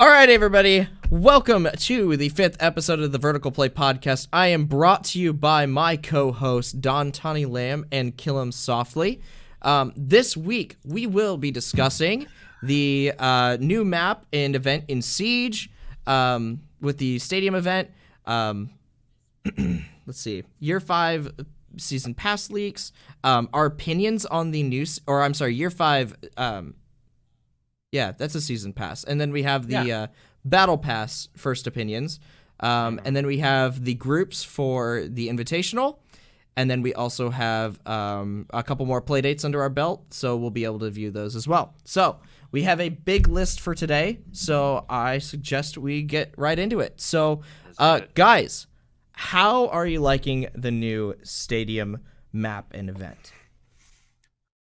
All right, everybody. Welcome to the 5th episode of the Vertical Play Podcast. I am brought to you by my co-hosts, Don Tawny Lamb and Kill 'Em Softly. This week, we will be discussing the new map and event in Siege with the Stadium event. Let's see. Year 5 Season Pass leaks. Our opinions on the new... Year 5... Yeah, that's a season pass. And then we have the battle pass first opinions. And then we have the groups for the invitational. And then we also have a couple more play dates under our belt. So we'll be able to view those as well. So we have a big list for today. So I suggest we get right into it. So guys, how are you liking the new stadium map and event?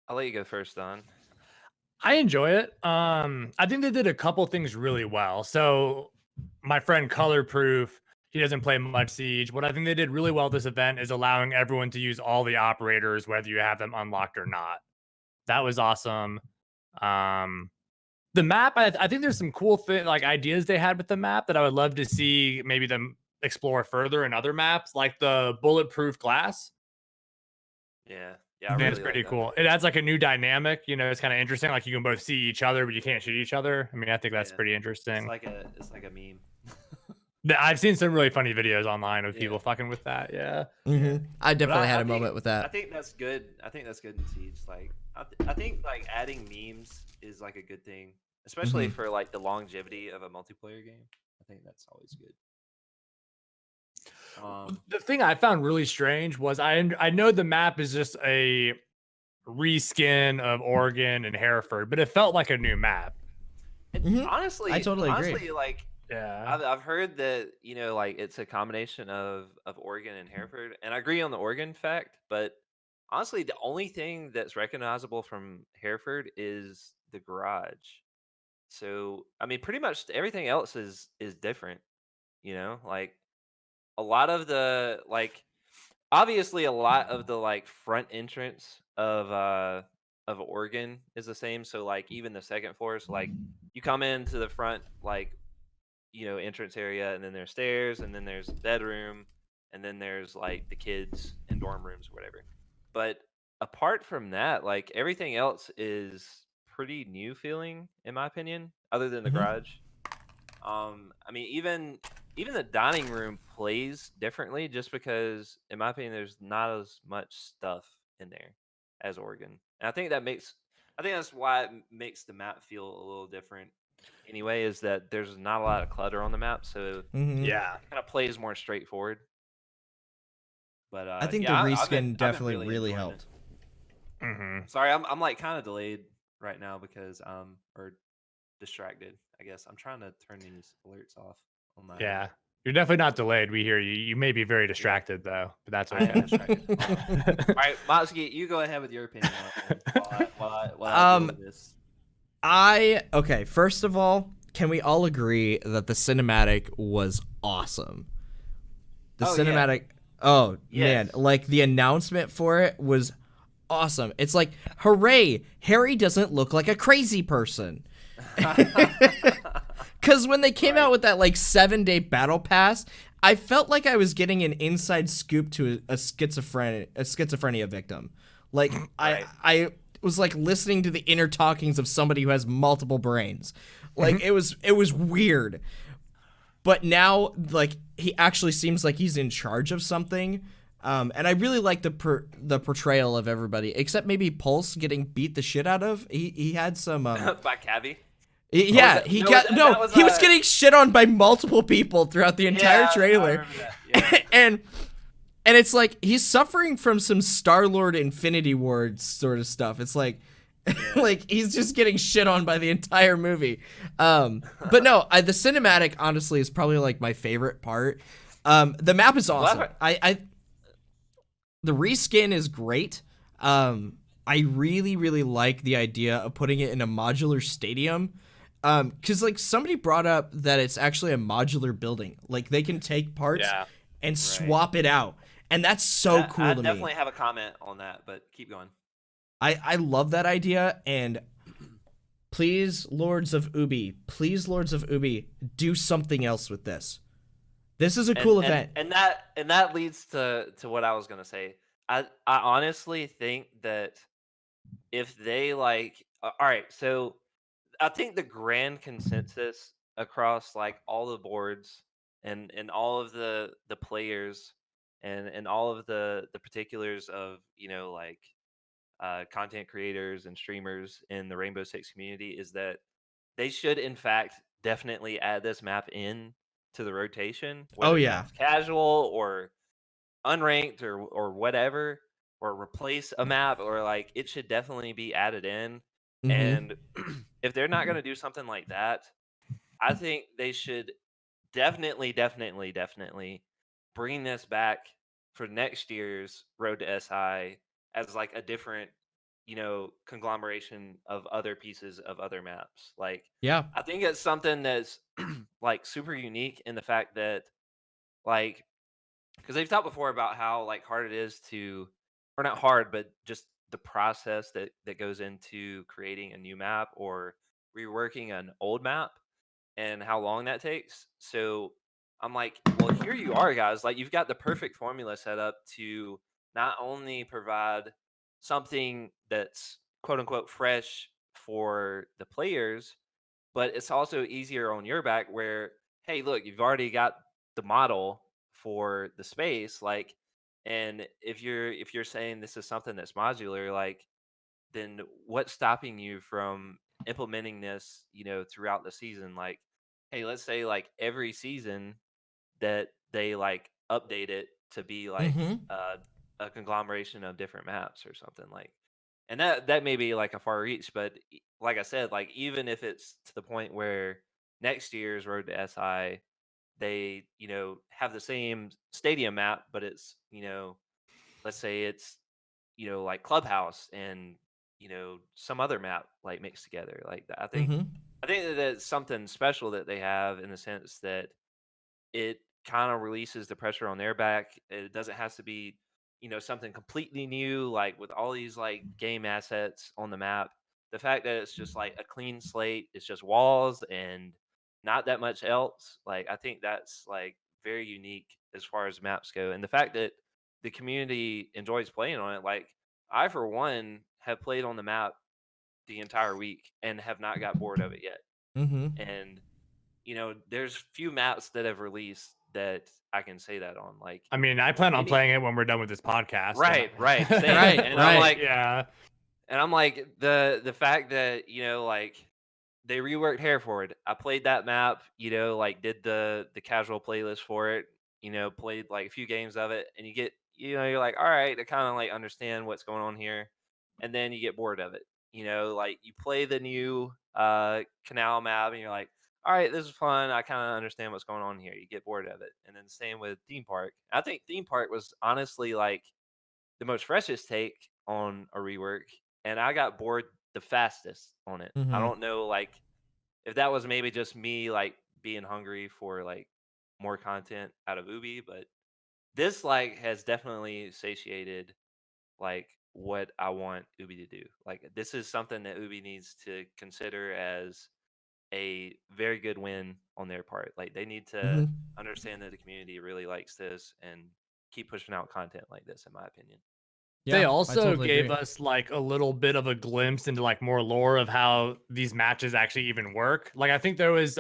I'll let you go first, Don. I enjoy it. I think they did a couple things really well. So my friend Color Proof, he doesn't play much Siege. What I think they did really well this event is allowing everyone to use all the operators, whether you have them unlocked or not. That was awesome. The map, I think there's some cool ideas they had with the map that I would love to see maybe them explore further in other maps, like the bulletproof glass. Yeah. I think it's pretty cool. It adds like a new dynamic. You know, it's kind of interesting. Like you can both see each other, but you can't shoot each other. I mean, I think that's pretty interesting. It's like a meme. I've seen some really funny videos online of people fucking with that. Yeah. Mm-hmm. I definitely had a moment with that. I think that's good. I think that's good in Siege. Like, I think like adding memes is like a good thing, especially for like the longevity of a multiplayer game. I think that's always good. The thing I found really strange was I know the map is just a reskin of Oregon and Hereford, but it felt like a new map. Honestly, I totally agree. Like, I've heard that, you know, like it's a combination of Oregon and Hereford, and I agree on the Oregon fact. But honestly, the only thing that's recognizable from Hereford is the garage. So I mean, pretty much everything else is different. You know, like. A lot of the obviously a lot of the like front entrance of Oregon is the same. So like even the second floor is like you come into the front entrance area, and then there's stairs, and then there's bedroom, and then there's like the kids and dorm rooms or whatever. But apart from that, like everything else is pretty new feeling in my opinion, other than the garage. I mean even the dining room plays differently just because, in my opinion, there's not as much stuff in there as Oregon. And I think that's why it makes the map feel a little different anyway, is that there's not a lot of clutter on the map. So it kind of plays more straightforward. But I think the reskin definitely really helped. Sorry, I'm like kind of delayed right now because or distracted, I guess. I'm trying to turn these alerts off. Yeah, you're definitely not delayed. We hear you. You may be very distracted though, but that's okay. All right, Motsky, you go ahead with your opinion while I deal with this. Okay, first of all, can we all agree that the cinematic was awesome? Man, like the announcement for it was awesome. It's like, hooray, Harry doesn't look like a crazy person. Because when they came out with that like 7-day battle pass, I felt like I was getting an inside scoop to a schizophrenia victim. Like I was like listening to the inner talkings of somebody who has multiple brains. Like it was weird. But now like he actually seems like he's in charge of something. And I really like the portrayal of everybody, except maybe Pulse getting beat the shit out of. He had some by Cabby. Yeah, he was getting shit on by multiple people throughout the entire trailer. and it's like he's suffering from some Star-Lord Infinity Ward sort of stuff. It's like like he's just getting shit on by the entire movie. But no, the cinematic honestly is probably like my favorite part. The map is awesome. The reskin is great. I really, really like the idea of putting it in a modular stadium. Because like somebody brought up that it's actually a modular building. Like they can take parts and swap it out. And that's so cool to me. I definitely have a comment on that, but keep going. I love that idea, and please, Lords of Ubi, do something else with this. This is a cool event. And that leads to what I was gonna say. I honestly think that if they like, all right, so I think the grand consensus across like all the boards and all of the players and all of the particulars of like content creators and streamers in the Rainbow Six community is that they should in fact definitely add this map in to the rotation, Oh whether yeah. that's casual or unranked or whatever, or replace a map, or like it should definitely be added in. Mm-hmm. And if they're not going to do something like that, I think they should definitely bring this back for next year's Road to SI as like a different conglomeration of other pieces of other maps. Like, Yeah. I think it's something that's like super unique in the fact that like, because they've talked before about how like hard it is to, or not hard, but just the process that goes into creating a new map or reworking an old map and how long that takes. So I'm like, well, here you are, guys. Like, you've got the perfect formula set up to not only provide something that's quote unquote fresh for the players, but it's also easier on your back where, hey, look, you've already got the model for the space. Like, and if you're saying this is something that's modular, like, then what's stopping you from implementing this, throughout the season? Like, hey, let's say like every season that they like update it to be like Mm-hmm. a conglomeration of different maps or something like. And that may be like a far reach, but like I said, like even if it's to the point where next year's Road to SI, they have the same stadium map, but it's let's say it's like Clubhouse and some other map like mixed together like that. Mm-hmm. I think that it's something special that they have in the sense that it kind of releases the pressure on their back. It doesn't have to be something completely new, like with all these like game assets on the map. The fact that it's just like a clean slate, it's just walls and not that much else. Like, I think that's like very unique as far as maps go, and the fact that the community enjoys playing on it. Like, I for one have played on the map the entire week and have not got bored of it yet. Mm-hmm. And there's few maps that have released that I can say that on. Like, I mean, I plan on playing it when we're done with this podcast. right, same. Right, And right. I'm like, yeah. and I'm like the fact that like they reworked Hereford. I played that map, like did the casual playlist for it, played like a few games of it, and you get you're like, all right, I kind of like understand what's going on here, and then you get bored of it. Like you play the new canal map, and you're like, all right, this is fun. I kind of understand what's going on here. You get bored of it, and then same with Theme Park. I think Theme Park was honestly like the most freshest take on a rework, and I got bored the fastest on it. I Mhm. don't know, like, if that was maybe just me like being hungry for like more content out of Ubi, but this like has definitely satiated like what I want Ubi to do. Like, this is something that Ubi needs to consider as a very good win on their part. Like, they need to Mhm. understand that the community really likes this and keep pushing out content like this, in my opinion. They Yeah, I also totally gave agree. us like a little bit of a glimpse into like more lore of how these matches actually even work. Like I think there was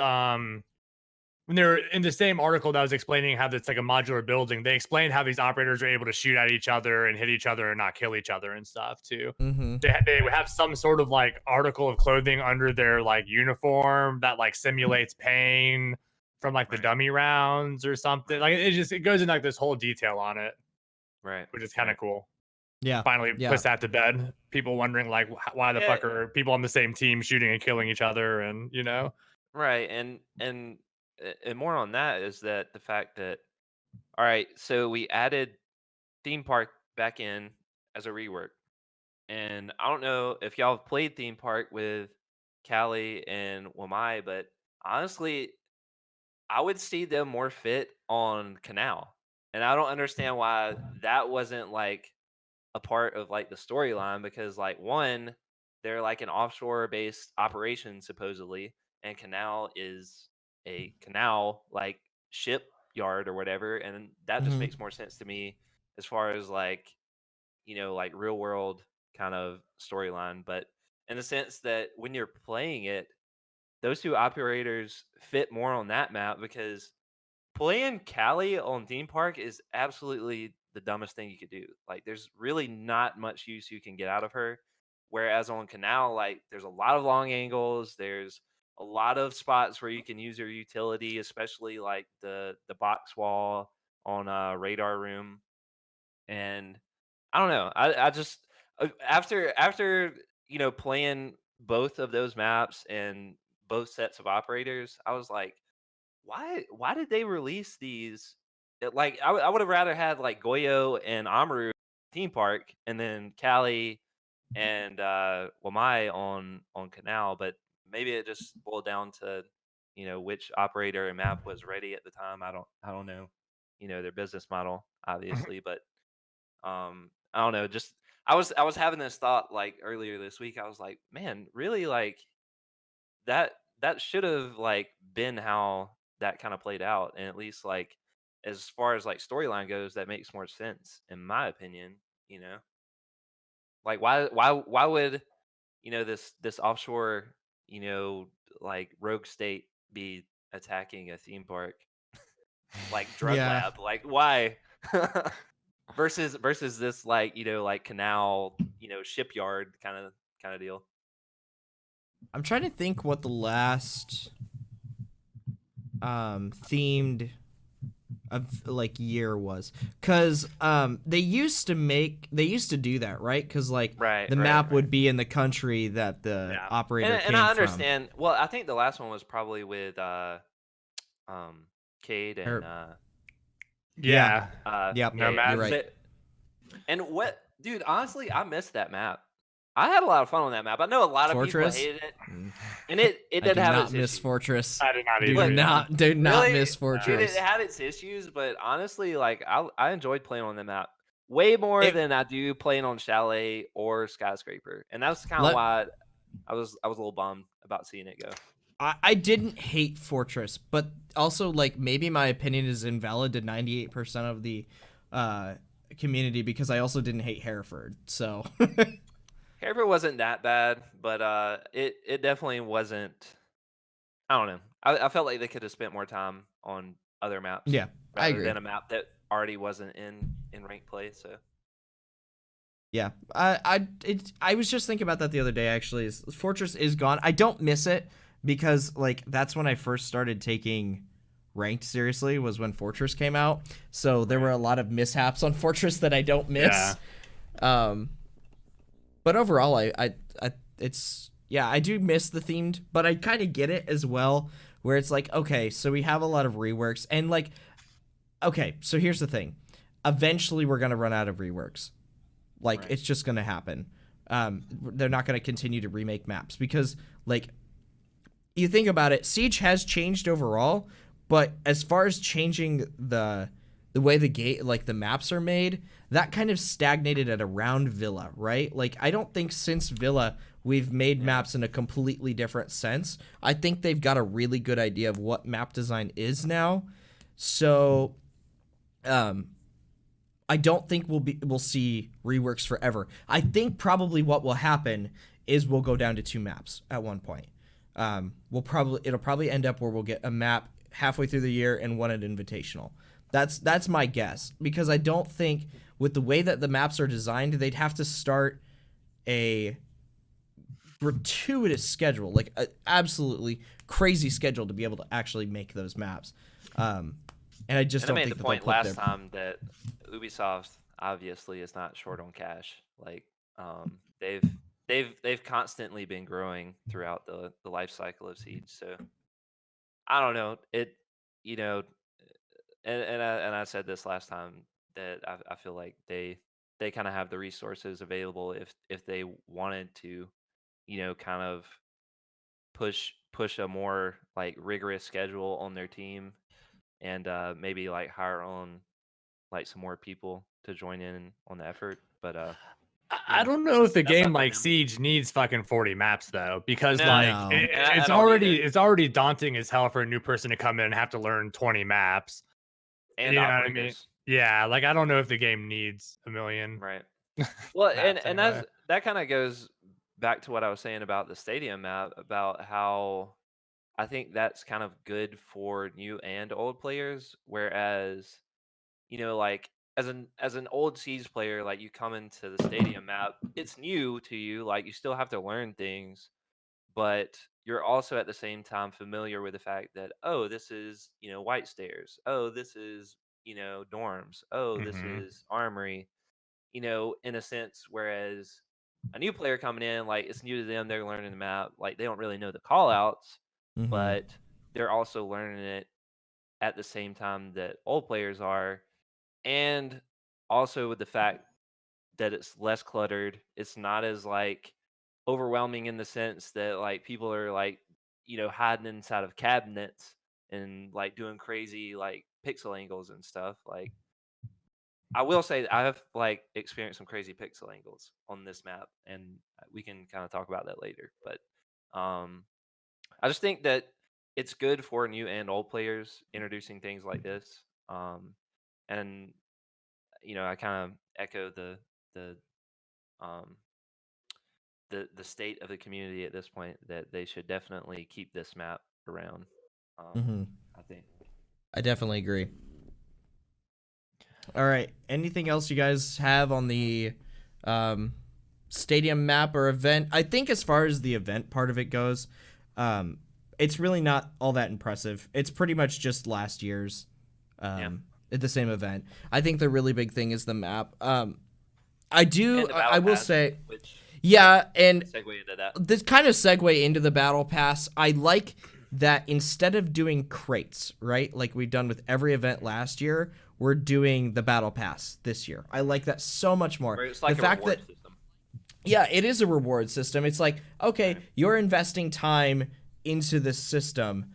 when they were in the same article that was explaining how it's like a modular building, they explained how these operators are able to shoot at each other and hit each other and not kill each other and stuff too. Mm-hmm. They would have some sort of like article of clothing under their like uniform that like simulates pain from like the Right. dummy rounds or something. Like it goes into like this whole detail on it, Right. which is kind of cool. Yeah. Finally Yeah. puts that to bed. People wondering like why the Yeah. fuck are people on the same team shooting and killing each other, and Right. And more on that is that the fact that, all right, so we added Theme Park back in as a rework. And I don't know if y'all have played Theme Park with Callie and Wamai, but honestly, I would see them more fit on Canal. And I don't understand why that wasn't like a part of like the storyline, because like, one, they're like an offshore based operation supposedly, and Canal is a canal like shipyard or whatever, and that just Hmm. makes more sense to me as far as like like real world kind of storyline. But in the sense that when you're playing it, those two operators fit more on that map because playing Callie on theme park is absolutely the dumbest thing you could do. Like, there's really not much use you can get out of her. Whereas on Canal, like, there's a lot of long angles. There's a lot of spots where you can use your utility, especially like the box wall on Radar Room. And I don't know. I just after playing both of those maps and both sets of operators, I was like, why did they release these? Like I would have rather had like Goyo and Amaru theme park and then Cali and Wamai on Canal, but maybe it just boiled down to which operator and map was ready at the time. I don't know their business model obviously, but I don't know. Just I was having this thought like earlier this week. I was like, man, really like that that should have like been how that kind of played out, and at least like as far as like storyline goes, that makes more sense in my opinion. You know, like why would this offshore you know like rogue state be attacking a theme park like drug Yeah. lab? Like why? versus this like like canal shipyard kind of deal. I'm trying to think what the last themed of like year was, because they used to do that, right? Because like Right, the right, map right. would be in the country that the Yeah. operator And came I from. understand. Well, I think the last one was probably with Cade and Or yeah, Yeah. yep, yeah, yeah. you're Nomads. right. And what, dude? Honestly, I missed that map. I had a lot of fun on that map. I know a lot of people Fortress. hated it, and it I did do have not its miss issues. Fortress. I did not Do either. Yeah. not Really, miss dude, it Fortress. had its issues, but honestly, like I enjoyed playing on the map way more It than I do playing on Chalet or Skyscraper, and that's kind of let why I was a little bummed about seeing it go. I didn't hate Fortress, but also like maybe my opinion is invalid to 98% of the uh community, because I also didn't hate Hereford. So Hereford wasn't that bad, but it definitely wasn't. I don't know. I felt like they could have spent more time on other maps yeah, I rather agree. than a map that already wasn't in ranked play. So Yeah, I was just thinking about that the other day. Actually, is Fortress is gone. I don't miss it because like that's when I first started taking ranked seriously, was when Fortress came out. So there were a lot of mishaps on Fortress that I don't miss. Um, but overall, I it's yeah, I do miss the themed, but I kind of get it as well. Where it's like, okay, so we have a lot of reworks, and like, okay, so here's the thing. Eventually, we're gonna run out of reworks. Like, right. it's just gonna happen. They're not gonna continue to remake maps because, like, you think about it, Siege has changed overall, but as far as changing the way the maps are made, that kind of stagnated at around Villa, right? Like, I don't think since Villa we've made Yeah. maps in a completely different sense. I think they've got a really good idea of what map design is now. So, I don't think we'll see reworks forever. I think probably what will happen is we'll go down to 2 maps at one point. It'll probably end up where we'll get a map halfway through the year and one at Invitational. That's my guess, because I don't think with the way that the maps are designed, they'd have to start a gratuitous schedule, like an absolutely crazy schedule, to be able to actually make those maps. And I just And I don't made think the that they'll point put last their time that Ubisoft obviously is not short on cash. Like they've they've constantly been growing throughout the life cycle of Siege. So I don't know. It you know and I said this last time that I feel like they kind of have the resources available if they wanted to, kind of push a more like rigorous schedule on their team and maybe like hire on like some more people to join in on the effort. But I don't know if a That's game up to like them. Siege needs fucking 40 maps though, because No. like No. I it's don't already either. it's already daunting as hell for a new person to come in and have to learn 20 maps. And You know what I mean? operators. Yeah, like I don't know if the game needs a million Right. Well, maps and anyway. that kind of goes back to what I was saying about the stadium map, about how I think that's kind of good for new and old players. Whereas, like as an old Siege player, like you come into the stadium map, it's new to you. Like you still have to learn things, but you're also at the same time familiar with the fact that, oh, this is White Stairs. Oh, this is dorms. Oh, this Mhm. is armory. In a sense. Whereas a new player coming in, like it's new to them, they're learning the map, like they don't really know the call outs, Mm-hmm. but they're also learning it at the same time that old players are. And also with the fact that it's less cluttered, it's not as like overwhelming in the sense that like people are like hiding inside of cabinets and like doing crazy like pixel angles and stuff. Like I will say that I have like experienced some crazy pixel angles on this map, and we can kind of talk about that later. But I just think that it's good for new and old players introducing things like this. And I kind of echo the um, the state of the community at this point, that they should definitely keep this map around. Um, Mm-hmm. I think. I definitely agree. All right. Anything else you guys have on the um, stadium map or event? I think as far as the event part of it goes, um, it's really not all that impressive. It's pretty much just last year's at the same event. I think the really big thing is the map. I do. And the I battle will pass, say, which yeah, and segue into that. this kind of segue into the battle pass. I like that instead of doing crates, right, like we've done with every event last year, we're doing the battle pass this year. I like that so much more. Where it's like The a fact reward that system. yeah, it is a reward system. It's like, okay, Right. you're investing time into this system.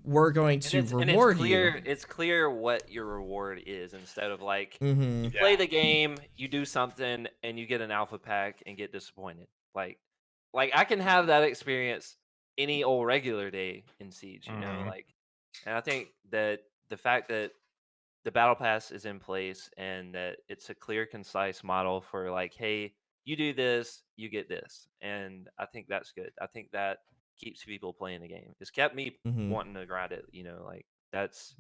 We're going to And reward it's clear. you. It's clear what your reward is, instead of like Mm-hmm. you play the game, you do something, and you get an alpha pack and get disappointed. Like I can have that experience any old regular day in Siege. Mhm. Like, and I think that the fact that the battle pass is in place and that it's a clear, concise model for like, hey, you do this, you get this, and I think that's good. I think that keeps people playing the game. It's kept me Mm-hmm. wanting to grind it. Like that's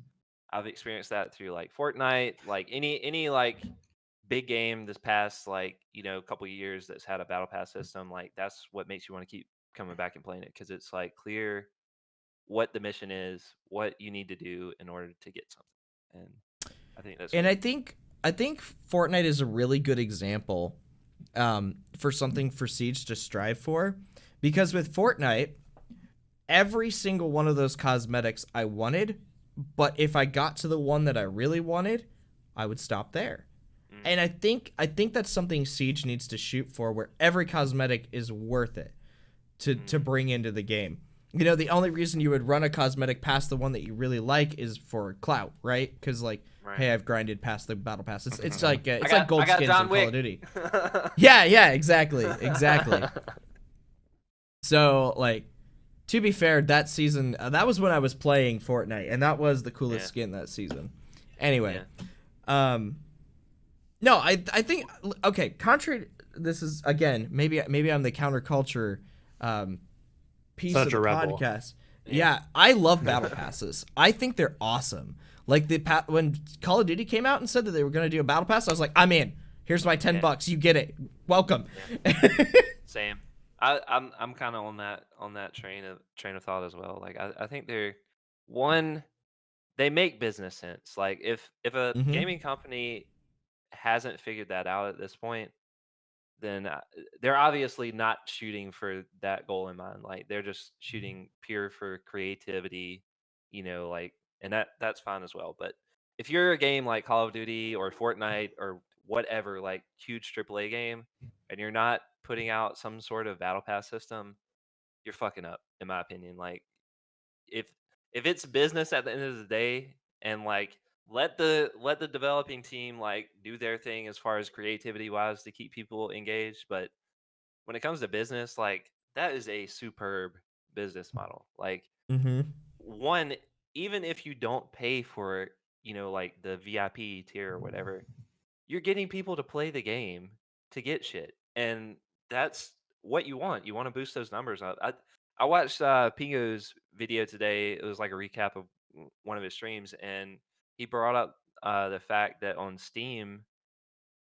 I've experienced that through like Fortnite, like any like big game this past like couple years that's had a battle pass system. Like that's what makes you want to keep coming back and playing it, because it's like clear what the mission is, what you need to do in order to get something, and I think that's And good. I think Fortnite is a really good example for something for Siege to strive for, because with Fortnite, every single one of those cosmetics I wanted, but if I got to the one that I really wanted, I would stop there. And I think that's something Siege needs to shoot for, where every cosmetic is worth it to bring into the game. The only reason you would run a cosmetic past the one that you really like is for clout, right? Because like, Right. hey, I've grinded past the battle pass. It's like I it's like gold I got skins John in Wick. Call of Duty. Yeah, exactly. So like, to be fair, that season that was when I was playing Fortnite, and that was the coolest Yeah. skin that season. Anyway, Yeah. no, I think okay. Contrary, this is again maybe I'm the counterculture piece Such of the a rebel. podcast. Yeah. Yeah, I love battle passes. I think they're awesome. Like when Call of Duty came out and said that they were going to do a battle pass, I was like, I'm in. Here's my $10. You get it. Welcome. Same. I'm kind of on that train of thought as well. Like I think they make business sense. Like if a Mm-hmm. gaming company hasn't figured that out at this point, then they're obviously not shooting for that goal in mind. Like they're just shooting pure for creativity, like, and that's fine as well. But if you're a game like Call of Duty or Fortnite or whatever, like huge AAA game, and you're not putting out some sort of battle pass system, you're fucking up, in my opinion. Like if if it's business at the end of the day, and like let the developing team like do their thing as far as creativity wise to keep people engaged. But when it comes to business, like that is a superb business model. Like Mm-hmm. one, even if you don't pay for like the VIP tier or whatever, you're getting people to play the game to get shit, and that's what you want. You want to boost those numbers up. I watched Pingo's video today. It was like a recap of one of his streams, and he brought up the fact that on Steam,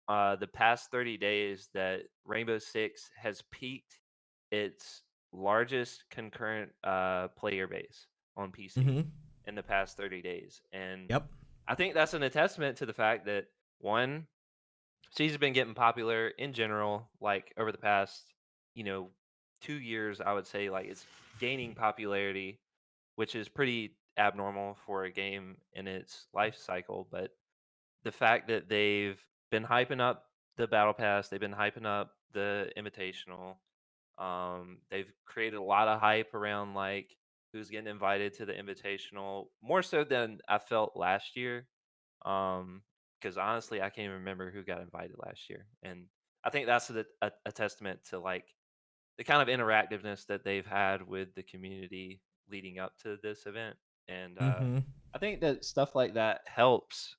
the past 30 days, that Rainbow Six has peaked its largest concurrent player base on PC Mm-hmm. in the past 30 days, and Yep. I think that's an attestament to the fact that one, Siege has been getting popular in general, like over the past, 2 years. I would say like it's gaining popularity, which is pretty abnormal for a game in its life cycle. But the fact that they've been hyping up the battle pass, they've been hyping up the invitational. They've created a lot of hype around like who's getting invited to the invitational, more so than I felt last year. Because honestly, I can't even remember who got invited last year, and I think that's a testament to like the kind of interactiveness that they've had with the community leading up to this event. And Mm-hmm. I think that stuff like that helps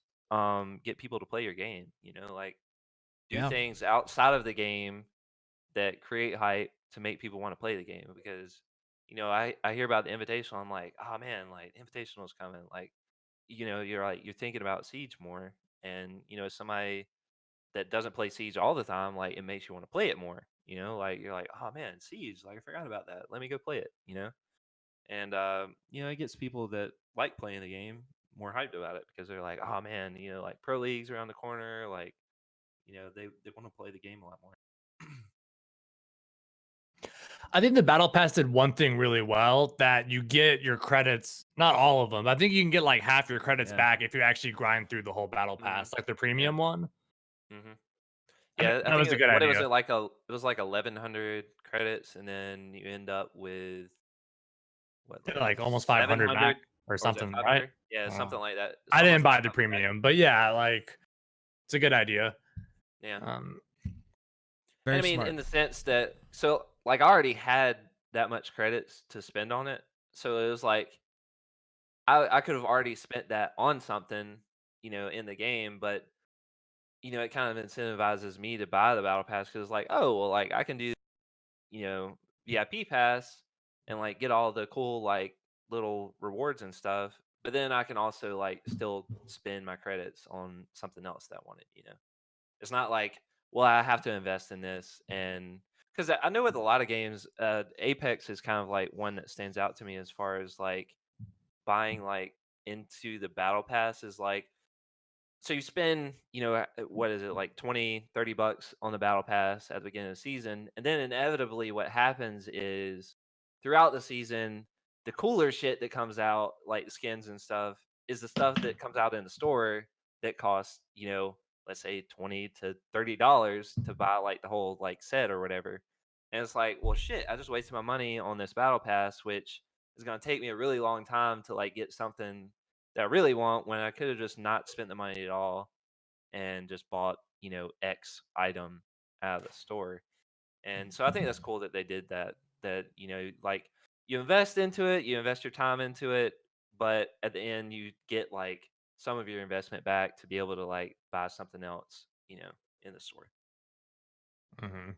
get people to play your game. Like do Yeah. things outside of the game that create hype to make people want to play the game. Because I hear about the invitational, I'm like, oh man, like invitational's coming. Like you're thinking about Siege more, and somebody that doesn't play Siege all the time, like it makes you want to play it more. Like you're like, oh man, Siege, like I forgot about that. Let me go play it. And it gets people that like playing the game more hyped about it because they're like, oh man, like pro leagues around the corner, like they want to play the game a lot more. I think the battle pass did one thing really well, that you get your credits, not all of them. I think you can get like half your credits Yeah. back if you actually grind through the whole battle Mhm. pass, like the Yeah. premium one. hmm I Yeah, think I that think was a good what it was idea. it like it was like 1,100 credits, and then you end up with what, like Like almost 500 700, back or or was it something, right? 500? Yeah, something like that. It's I didn't almost buy the 500 back. premium, but yeah, like it's a good idea. Yeah. Um, And Very I mean, smart. in the sense that, so like I already had that much credits to spend on it. So it was like I could have already spent that on something, in the game, but it kind of incentivizes me to buy the battle pass because like, oh well, like I can do, you know, VIP pass and like get all the cool like little rewards and stuff. But then I can also like still spend my credits on something else that I wanted. It's not like, well, I have to invest in this. And because I know with a lot of games, Apex is kind of like one that stands out to me as far as like buying like into the battle pass is like, so you spend, what is it, like 20, $30 on the battle pass at the beginning of the season. And then inevitably what happens is throughout the season, the cooler shit that comes out, like the skins and stuff, is the stuff that comes out in the store that costs, let's say $20 to $30 to buy like the whole like set or whatever. And it's like, well, shit, I just wasted my money on this battle pass, which is going to take me a really long time to like get something that I really want, when I could have just not spent the money at all and just bought, X item out of the store. And so I think that's cool that they did that. That, like you invest into it, you invest your time into it, but at the end you get like some of your investment back to be able to like buy something else, in the store. mhm.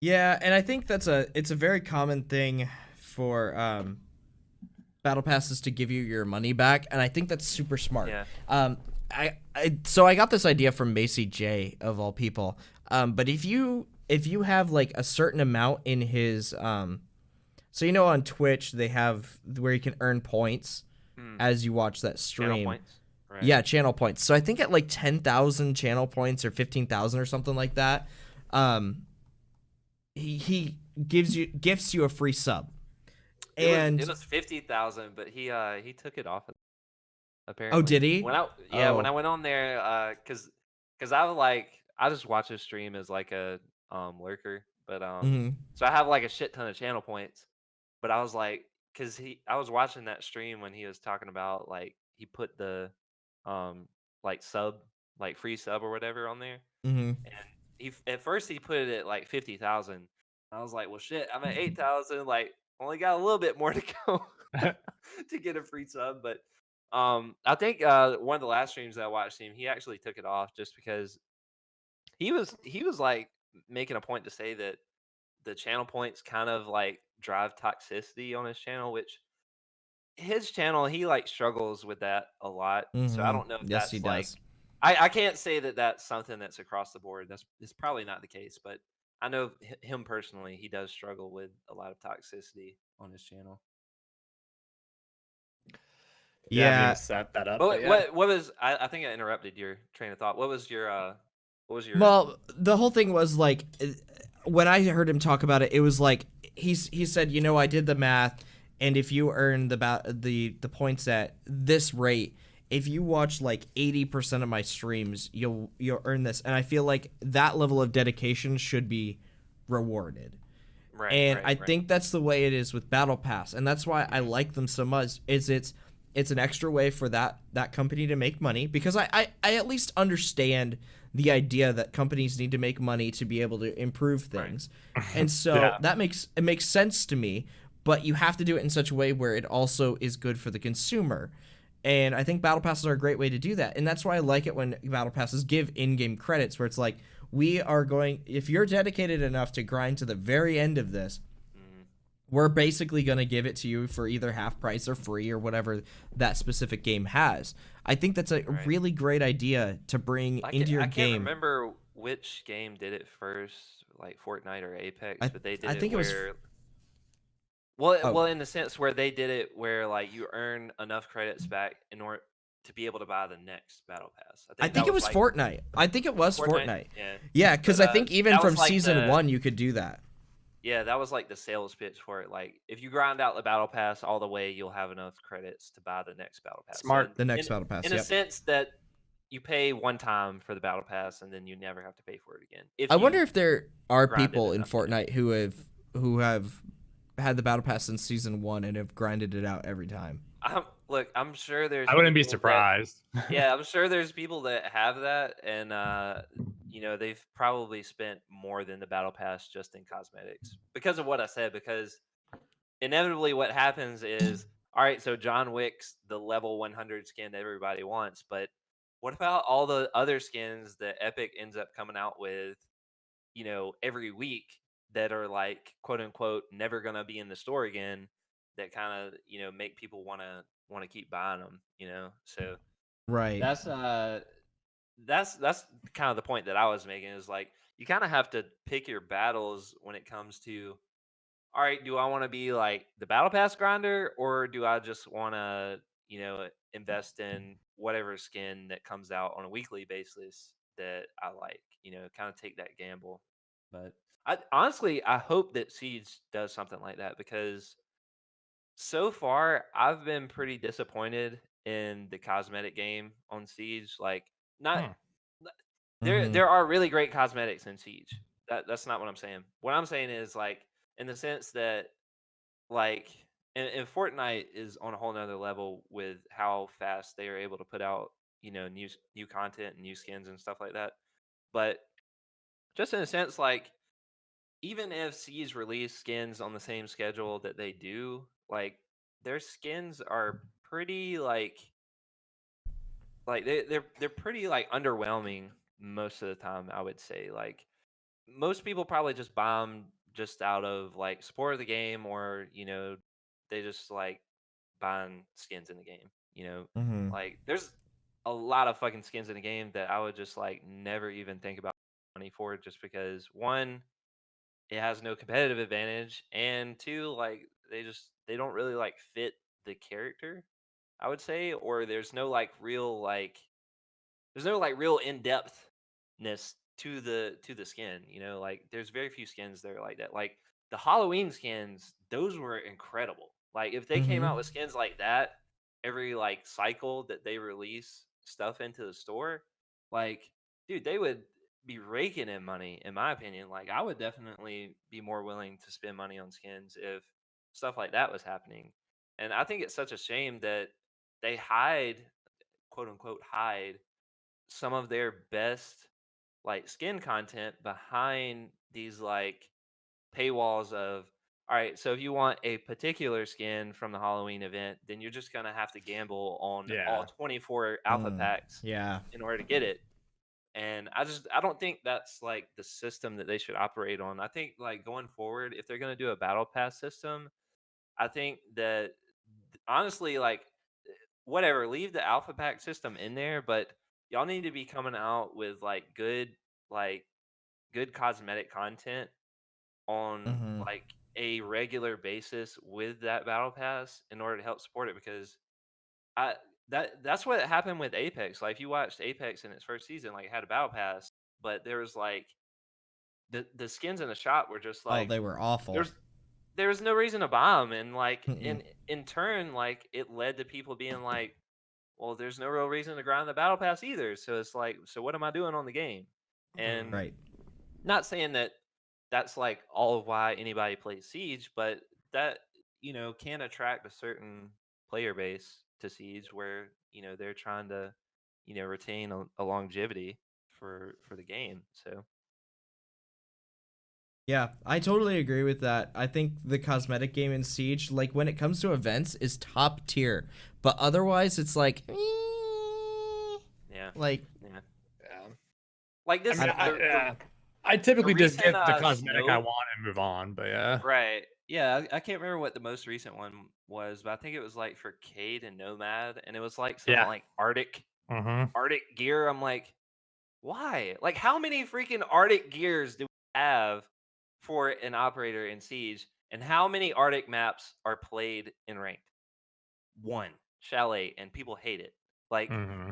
Yeah, and I think it's a very common thing for battle passes to give you your money back, and I think that's super smart. Yeah. So I got this idea from Macy J of all people. But if you have like a certain amount in his so on Twitch they have where you can earn points as you watch that stream. Channel points. Right. Yeah, channel points. So I think at like 10,000 channel points or 15,000 or something like that, he gifts you a free sub. It was 50,000, but he took it off. Apparently. Oh, did he? When I went on there, cause I just watch his stream as like a lurker, but Mhm. so I have like a shit ton of channel points, but I was like, because I was watching that stream when he was talking about like he put the um like sub like free sub or whatever on there, Mm-hmm. and at first he put it at like 50,000. I was like, well, shit, I'm at 8,000. Like, only got a little bit more to go to get a free sub. But I think one of the last streams that I watched him, he actually took it off just because he was like making a point to say that the channel points kind of like drive toxicity on his channel, which his channel he like struggles with that a lot. So I Mm-hmm. don't know if Yes, he that's like does. I can't say that that's something that's across the board. It's probably not the case, but I know him personally, he does struggle with a lot of toxicity on his channel. Yeah, I Yeah. mean, set that up. But But yeah. what was I think I interrupted your train of thought. What was your Well, the whole thing was like, when I heard him talk about it, it was like he said, you know, I did the math, and if you earn the points at this rate, if you watch like 80% of my streams, you'll earn this, and I feel like that level of dedication should be rewarded. right, And right, I right. think that's the way it is with Battle Pass, and that's why I like them so much. It's an extra way for that company to make money, because I at least understand the idea that companies need to make money to be able to improve things. And so Yeah. that makes sense to me, but you have to do it in such a way where it also is good for the consumer. And I think battle passes are a great way to do that. And that's why I like it when battle passes give in-game credits, where it's like, we are going, if you're dedicated enough to grind to the very end of this, we're basically going to give it to you for either half price or free or whatever that specific game has. I think that's a Right. really great idea to bring into your I can't game. remember which game did it first, like Fortnite or Apex, but they did I think it was. where well, Oh. well, in the sense where they did it where like you earn enough credits back in order to be able to buy the next battle pass. I think that it was like Fortnite. I think it was Fortnite. Yeah. Yeah, because But, I think even that was from like season 1 you could do that. Yeah, that was like the sales pitch for it. Like, if you grind out the battle pass all the way, you'll have enough credits to buy the next battle pass. Smart. The next battle pass, in a sense that you pay one time for the battle pass and then you never have to pay for it again. I wonder if there are grinded people in enough. Fortnite who have had the battle pass since season 1 and have grinded it out every time. Look, I'm sure there's. I wouldn't be people that- surprised. yeah, I'm sure there's people that have that, and they've probably spent more than the battle pass just in cosmetics because of what I said. Because inevitably, what happens is, all right, so John Wick's the level 100 skin that everybody wants, but what about all the other skins that Epic ends up coming out with, every week that are like quote unquote never gonna be in the store again, that kind of make people want to keep buying them, so Right. that's kind of the point that I was making, is like you kind of have to pick your battles when it comes to, all right, do I want to be like the battle pass grinder, or do I just want to invest in whatever skin that comes out on a weekly basis that I like, kind of take that gamble. But I hope that Siege does something like that, because so far I've been pretty disappointed in the cosmetic game on Siege. Like, not there are really great cosmetics in Siege. That's not what I'm saying. What I'm saying is, like, in the sense that, like, and Fortnite is on a whole nother level with how fast they are able to put out new content and new skins and stuff like that. But just in a sense, like, even if Siege release skins on the same schedule that they do, like, their skins are pretty like they're pretty like underwhelming most of the time, I would say. Like, most people probably just buy them just out of like support of the game, or they just like buying skins in the game. Like, there's a lot of fucking skins in the game that I would just like never even think about money for, just because, one, it has no competitive advantage, and two, like, they don't really like fit the character, I would say, or there's no like real in-depthness to the skin. Like, there's very few skins that are like that. Like, the Halloween skins, those were incredible. Like, if they came out with skins like that every like cycle that they release stuff into the store, like, dude, they would be raking in money, in my opinion. Like, I would definitely be more willing to spend money on skins if stuff like that was happening. And I think it's such a shame that they hide, quote unquote, hide some of their best like skin content behind these like paywalls of, all right, so if you want a particular skin from the Halloween event, then you're just gonna have to gamble on all Yeah. 24 alpha packs Yeah. in order to get it. And I don't think that's like the system that they should operate on. I think like going forward, if they're gonna do a battle pass system, I think that honestly, like whatever, leave the alpha pack system in there, but y'all need to be coming out with like good cosmetic content on Mm-hmm. like a regular basis with that battle pass in order to help support it, because I that's what happened with Apex. Like if you watched Apex in its first season, like it had a battle pass, but there was like the skins in the shop were just Oh, like they were awful. there was no reason to buy them, and like Mm-mm. in turn, like it led to people being like, well, there's no real reason to grind the battle pass either. So it's like, so what am I doing on the game? And Right. not saying that that's like all of why anybody plays Siege, but that can attract a certain player base to Siege where they're trying to retain a longevity for the game. So Yeah, I totally agree with that. I think the cosmetic game in Siege, like when it comes to events, is top tier. But otherwise, it's like, yeah, like yeah, Yeah. like I this. mean, I The typically just recent, get the cosmetic I snow, want and move on, but yeah. right? Yeah, I can't remember what the most recent one was, but I think it was like for Cade and Nomad, and it was like some Yeah. like Arctic Mm-hmm. gear. I'm like, why? Like, how many freaking Arctic gears do we have for an operator in Siege? And how many Arctic maps are played in ranked? One, Chalet, and people hate it. Like Mm-hmm.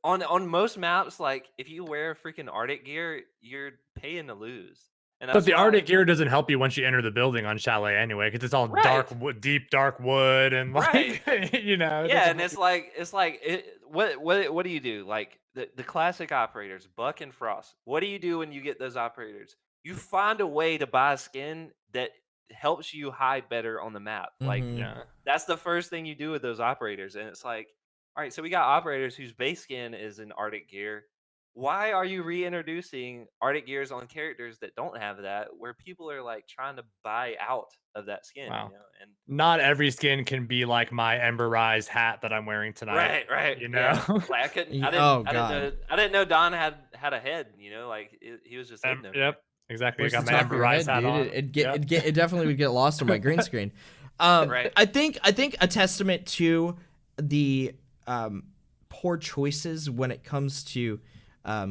on most maps, like if you wear freaking Arctic gear, you're paying to lose. And But that's the why, Arctic gear doesn't help you once you enter the building on Chalet anyway, because it's all dark right, wood, deep dark wood, and right. like you know, it Yeah, doesn't and help you. it's like what do you do? Like the classic operators, Buck and Frost. What do you do when you get those operators? You find a way to buy a skin that helps you hide better on the map. Like mm-hmm. Yeah. that's the first thing you do with those operators, and it's like, all right, so we got operators whose base skin is in Arctic gear. Why are you reintroducing Arctic gears on characters that don't have that, where people are like trying to buy out of that skin, Wow. And Not every skin can be like my Ember Rise hat that I'm wearing tonight. right, You yeah. know. Like I couldn't, Oh I God. didn't know Don had a head. Like he was just hidden over there. Yep. Exactly. I Where's the got my top of Ember your Rise head, hat dude? on. It definitely would get lost on my green screen. Right. I think a testament to the poor choices when it comes to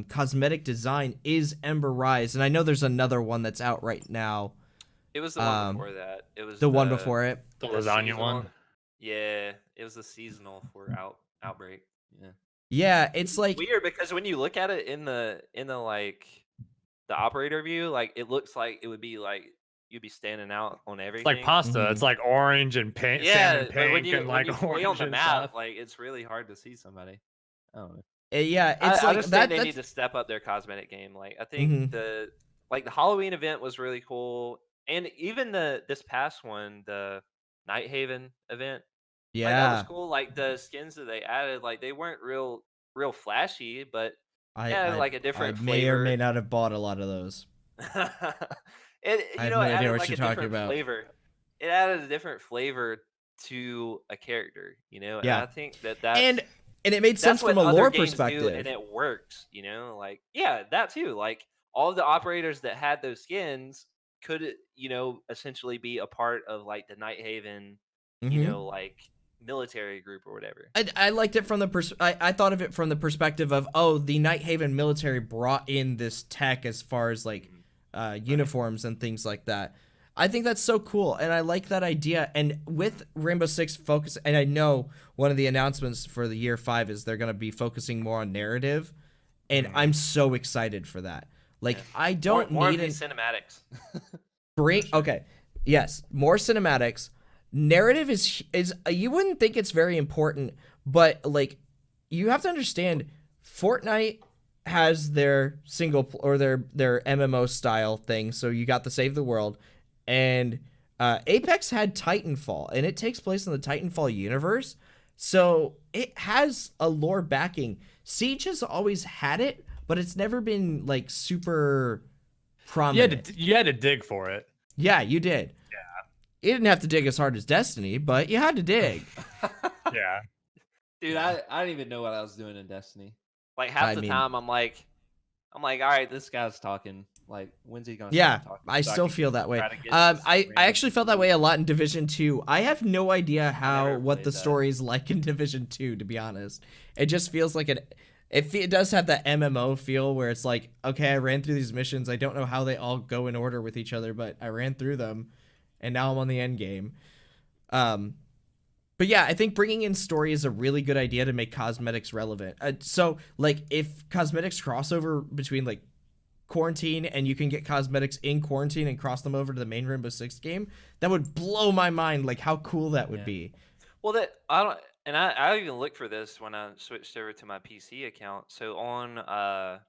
cosmetic design is Ember Rise, and I know there's another one that's out right now. It was the one before that. It was The one before it. The lasagna seasonal one. Yeah, it was the seasonal for Outbreak. Yeah. Yeah, it's like Weird because when you look at it in the like the operator view, like it looks like it would be like you'd be standing out on everything. It's like pasta. It's like orange and pink, Yeah, salmon but pink, when you and like play on orange the and map, stuff. like it's really hard to see somebody. I don't know. yeah, it's I like just that. think they need That's to step up their cosmetic game. Like I think Mhm. the Halloween event was really cool, and even this past one, the Night Haven event, like that was yeah. cool. Like the skins that they added, like they weren't real flashy, but yeah, I like a I different may or may flavor. not have bought a lot of those. It I you have know no it idea added what like you're a talking different about. flavor. It added a different flavor to a character, and Yeah. I think that's And it made sense that's what from a other lore games do, and perspective. it works. Like yeah, that too. Like all of the operators that had those skins could essentially be a part of like the Night Haven, Mhm. like military group or whatever. I liked it from the I thought of it from the perspective of, oh, the Night Haven military brought in this tech as far as like uniforms and things like that. I think that's so cool, and I like that idea. And with Rainbow Six focus, and I know one of the announcements for the year 5 is they're going to be focusing more on narrative, and I'm so excited for that. Like Yeah. I don't more need of these cinematics. okay, yes, more cinematics. Narrative is you wouldn't think it's very important, but like you have to understand, Fortnite has their or their MMO style thing. So you got the Save the World, and Apex had Titanfall, and it takes place in the Titanfall universe, so it has a lore backing. Siege has always had it, but it's never been like super prominent. You had to dig for it. Yeah, you did. You didn't have to dig as hard as Destiny, but you had to dig. Yeah. Dude, I didn't even know what I was doing in Destiny. Like half I the mean- time, I'm like, all right, this guy's talking. Like, when's he gonna? Yeah, stop talking? I So still can feel that way. try to get I this I random actually felt that dude. way a lot in Division 2. I have no idea how never what played the that. story's like in Division 2, to be honest. It just feels like it does have that MMO feel where it's like, okay, I ran through these missions. I don't know how they all go in order with each other, but I ran through them, and now I'm on the end game. But yeah, I think bringing in story is a really good idea to make cosmetics relevant. So like if cosmetics crossover between like quarantine and you can get cosmetics in quarantine and cross them over to the main Rainbow Six game, that would blow my mind. Like how cool that would Yeah. be. Well, that I don't, and I even looked for this when I switched over to my PC account. So on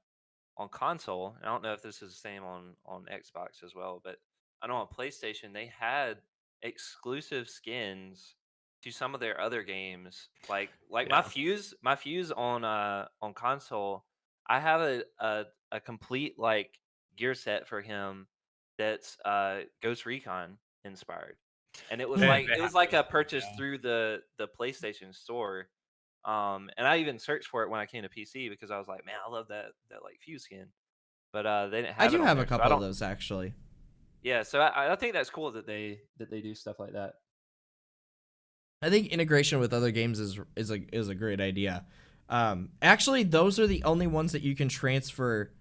console, and I don't know if this is the same on Xbox as well, but I know on PlayStation they had exclusive skins to some of their other games. Like Yeah. my fuse on console, I have a complete like gear set for him that's Ghost Recon inspired. And it was They- like they it was have like to, a purchase yeah. through the PlayStation store. And I even searched for it when I came to PC because I was like, man, I love that like Fuse skin. But they didn't have I it do on have there, a so I couple of don't- those actually. Yeah, so I think that's cool that they They do stuff like that. I think integration with other games is a great idea. Actually, those are the only ones that you can transfer.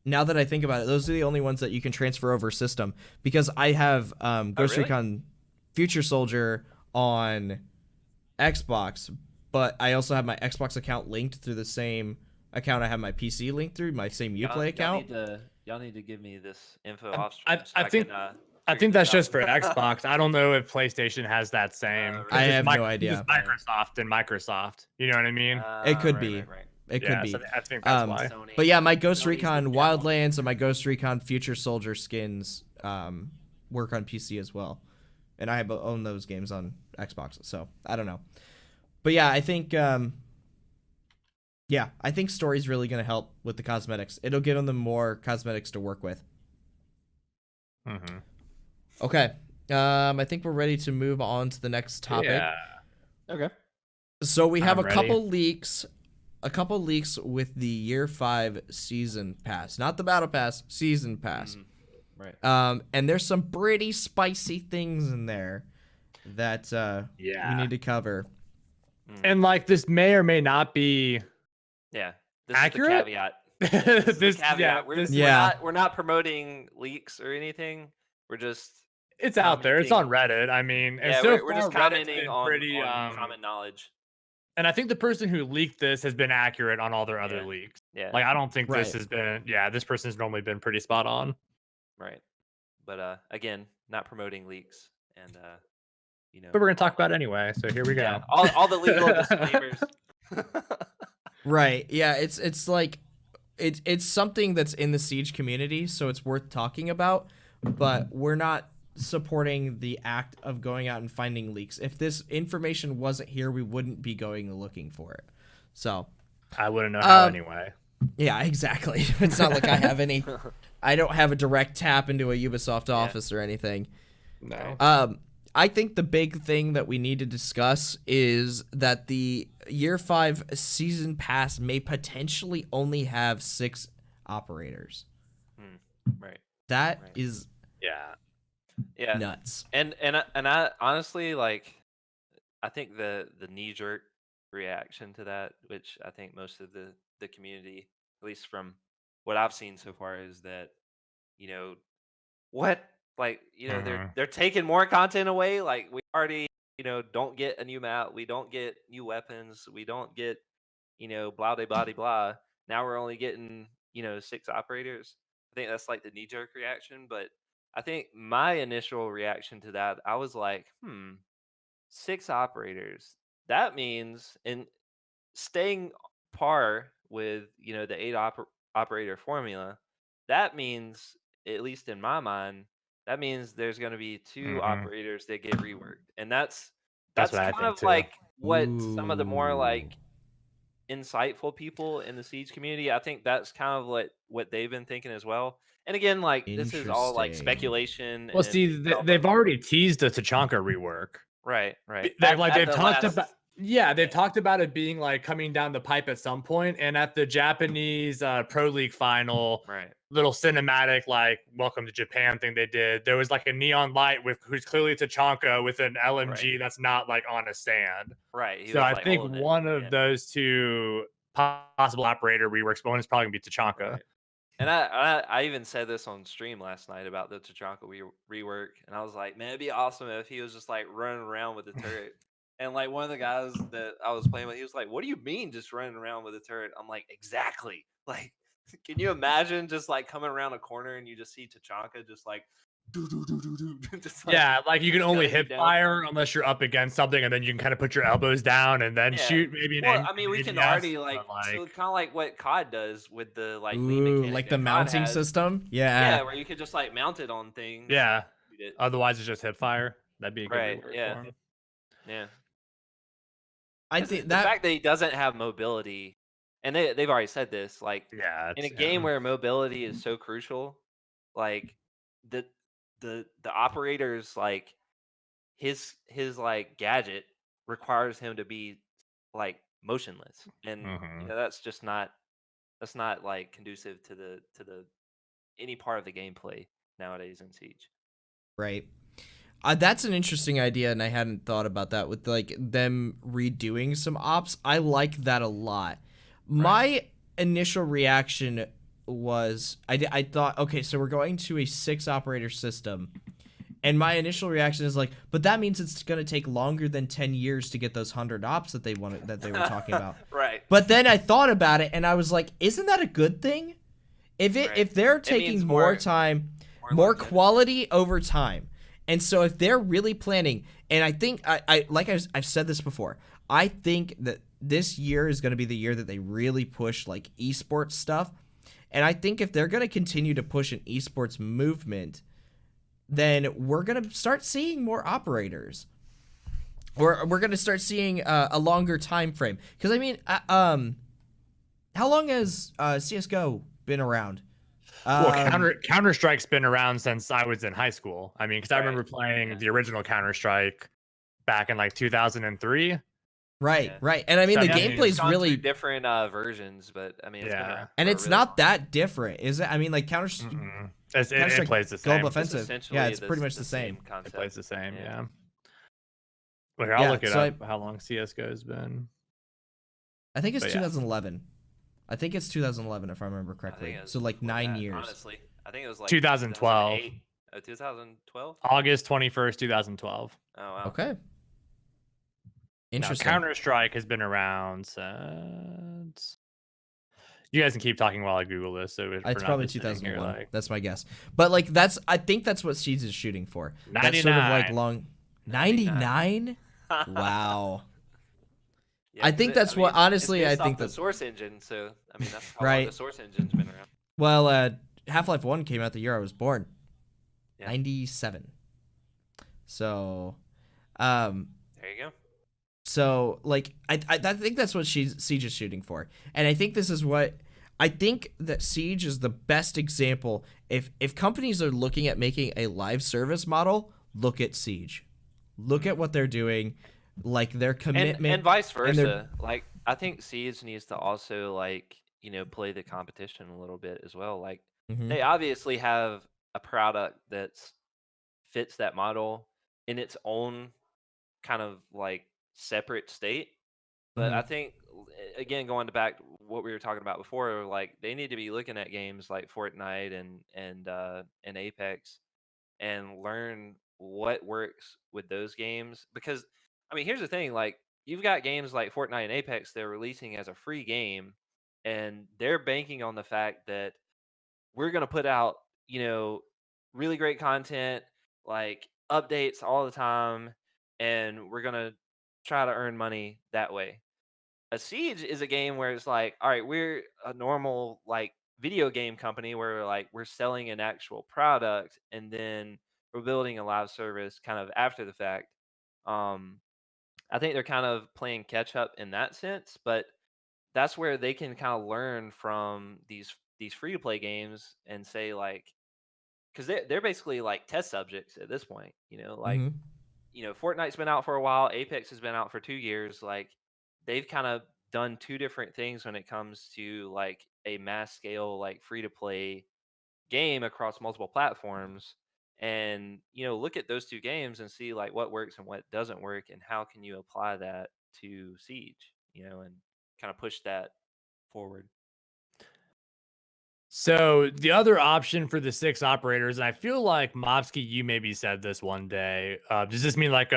Now that I think about it, those are the only ones that you can transfer over system because I have Ghost really? Recon Future Soldier on Xbox, but I also have my Xbox account linked through the same account I have my PC linked through, my same Uplay account. Y'all need to give me this info I- off I- stream so I think- can, I figure think this that's just out. for Xbox. I don't know if PlayStation has that same. really? 'cause I it's have no It's idea. Microsoft and Microsoft. You know what I mean? It could right, be. right, right. It yeah, could be. so I think that's Um, why. Sony. But yeah, my Ghost Sony's Recon the devil. Wildlands and my Ghost Recon Future Soldier skins work on PC as well. And I own those games on Xbox, so I don't know. But yeah, I think I think story's really going to help with the cosmetics. It'll give them more cosmetics to work with. Mm-hmm. Okay. I think we're ready to move on to the next topic. Yeah. Okay. So we have I'm a ready. couple leaks with the Year 5 season pass, not the battle pass, season pass. Right. And there's some pretty spicy things in there that we Yeah. need to cover. And like this may or may not be Yeah. This Accurate? is the caveat. This is the this caveat. yeah, we're, this- we're Yeah. not we're not promoting leaks or anything. We're just it's out there. It's on commenting. Reddit. I mean, and yeah, so we're just far, Reddit's commenting been on, pretty on common knowledge. and I think the person who leaked this has been accurate on all their other Yeah. leaks. Yeah. Like I don't think Right. this has been this person's normally been pretty spot on. Right. But again, not promoting leaks and you know. But we're gonna talk about it anyway. So here we go. Yeah, all the legal disclaimers. Right. Yeah, it's like it's something that's in the Siege community, so it's worth talking about, but we're not supporting the act of going out and finding leaks. If this information wasn't here, we wouldn't be going looking for it. So, I wouldn't know how Um, anyway. yeah, exactly. It's not like I don't have a direct tap into a Ubisoft office or anything. No. I think the big thing that we need to discuss is that the Year 5 season pass may potentially only have 6 operators. Right. That Right. is Yeah. Yeah. nuts. And I honestly like I think the knee jerk reaction to that, which I think most of the community, at least from what I've seen so far, is that, you know, what, like, you know, they're taking more content away. Like we already, you know, don't get a new map, we don't get new weapons, we don't get, you know, blah blah blah blah. Now we're only getting, you know, 6 operators. I think that's like the knee jerk reaction, but I think my initial reaction to that, I was like, 6 operators. That means, in staying par with, you know, the 8 operator formula, that means, at least in my mind, that means there's going to be 2 Mhm. operators that get reworked, and that's That's what I kind think of too. like what some of the more Ooh. like insightful people in the Siege community. I think that's kind of what they've been thinking as well. And again, like this is all like Interesting. speculation Well, and see, off they've of already teased a Tachanka rework. right. They've The talked last about they've talked about it being like coming down the pipe at some point, and at the Japanese Pro League final, right. little cinematic like welcome to Japan thing they did, there was like a neon light with who's clearly Tachanka with an LMG that's not like on a stand. Right. He So was I like think holding it. one of Yeah. those 2 possible operator reworks, one is probably gonna be Tachanka. Right. And I even said this on stream last night about the Tachanka rework, and I was like, man, it'd be awesome if he was just like running around with the turret. And like one of the guys that I was playing with, he was like, "What do you mean just running around with a turret?" I'm like, "Exactly. Like, can you imagine just like coming around a corner and you just see Tachanka just like, just like Yeah, like you can only gunning you hip down? fire unless you're up against something, and then you can kind of put your elbows down and then Yeah. shoot maybe an Well, N- I mean, we an can ADS, already but, like, so like kind of like what COD does with the like lean Ooh, mechanic like that the COD mounting has. system? Yeah, Yeah. where you could just like mount it on things. yeah. Shoot it. Otherwise, it's just hip fire. That'd be a good Right. rework Yeah. for him. Yeah. I 'Cause think the that fact that he doesn't have mobility, and they've already said this, like Yeah, in a it's game where mobility is so crucial, like the the operators like his like gadget requires him to be like motionless, and Mhm. that's just not like conducive to the any part of the gameplay nowadays in Siege. right. That's an interesting idea, and I hadn't thought about that with like them redoing some ops. I like that a lot. My initial reaction was I thought, okay, so we're going to a 6 operator system, and my initial reaction is like, but that means it's going to take longer than 10 years to get those 100 ops that they were talking about. Right. But then I thought about it, and I was like, isn't that a good thing? If they're taking means more more- time, more more longevity. quality over time. And so if they're really planning, and I think I've said this before, I think that this year is going to be the year that they really push like esports stuff. And I think if they're going to continue to push an esports movement, then we're going to start seeing more operators. Or we're going to start seeing a longer time frame. Because I mean, how long has CS:GO been around? Well, Counter Strike's been around since I was in high school. I mean, because I remember playing the original Counter Strike back in like 2003. Right, Yeah. right. And I mean, the Yeah, I mean, gameplay's Gone through really, different versions, but I mean, it's been around and for a it's really not long that different, is it? I mean, like Counter It Strike plays the Global same. Offensive. essentially Yeah, it's pretty much the same. It concept. plays the same. Yeah. Yeah. Wait, I'll Yeah, look it so up. How long CS:GO's been? I think it's But yeah. 2011. I think it's 2011 if I remember I think correctly. it was So like before 9 that, years. Honestly, I think it was like 2012. 2008. 2012. August 21st, 2012. Oh wow. Okay. Now, Interesting. Counter Strike has been around since. You guys can keep talking while I Google this. So we're It's not probably just sitting here 2001. like That's my guess. But like I think that's what Siege is shooting for. That's sort of like 99. long 99? 99? Wow. Yeah, I 'cause think that's it's what- honestly, based I off think the that- source engine. So I mean, that's how long Right. the source engine's been around. Well, Half-Life 1 came out the year I was born. Yeah. 97. So There you go. So, like, I think that's what Siege is shooting for. And I think this is what... I think that Siege is the best example. If companies are looking at making a live service model, look at Siege. Look at what they're doing, like, their commitment. And vice and their- versa. Like, I think Siege needs to also, like, play the competition a little bit as well. Like, Mhm. they obviously have a product that's fits that model in its own kind of, like, separate state. But I think, again, going back to what we were talking about before, like they need to be looking at games like Fortnite and Apex and learn what works with those games. Because I mean, here's the thing: like you've got games like Fortnite and Apex they're releasing as a free game, and they're banking on the fact that we're gonna put out really great content, like updates all the time, and we're gonna try to earn money that way. A Siege is a game where it's like, all right, we're a normal like video game company where like we're selling an actual product, and then we're building a live service kind of after the fact. Um, I think they're kind of playing catch up in that sense, but that's where they can kind of learn from these free to play games and say like, because they're basically like test subjects at this point. Like Hmm. Fortnite's been out for a while, Apex has been out for 2 years. Like they've kind of done two different things when it comes to like a mass scale like free to play game across multiple platforms. And look at those two games and see like what works and what doesn't work, and how can you apply that to Siege, and kind of push that forward. So the other option for the 6 operators, and I feel like Mobsky, you maybe said this one day. Does this mean like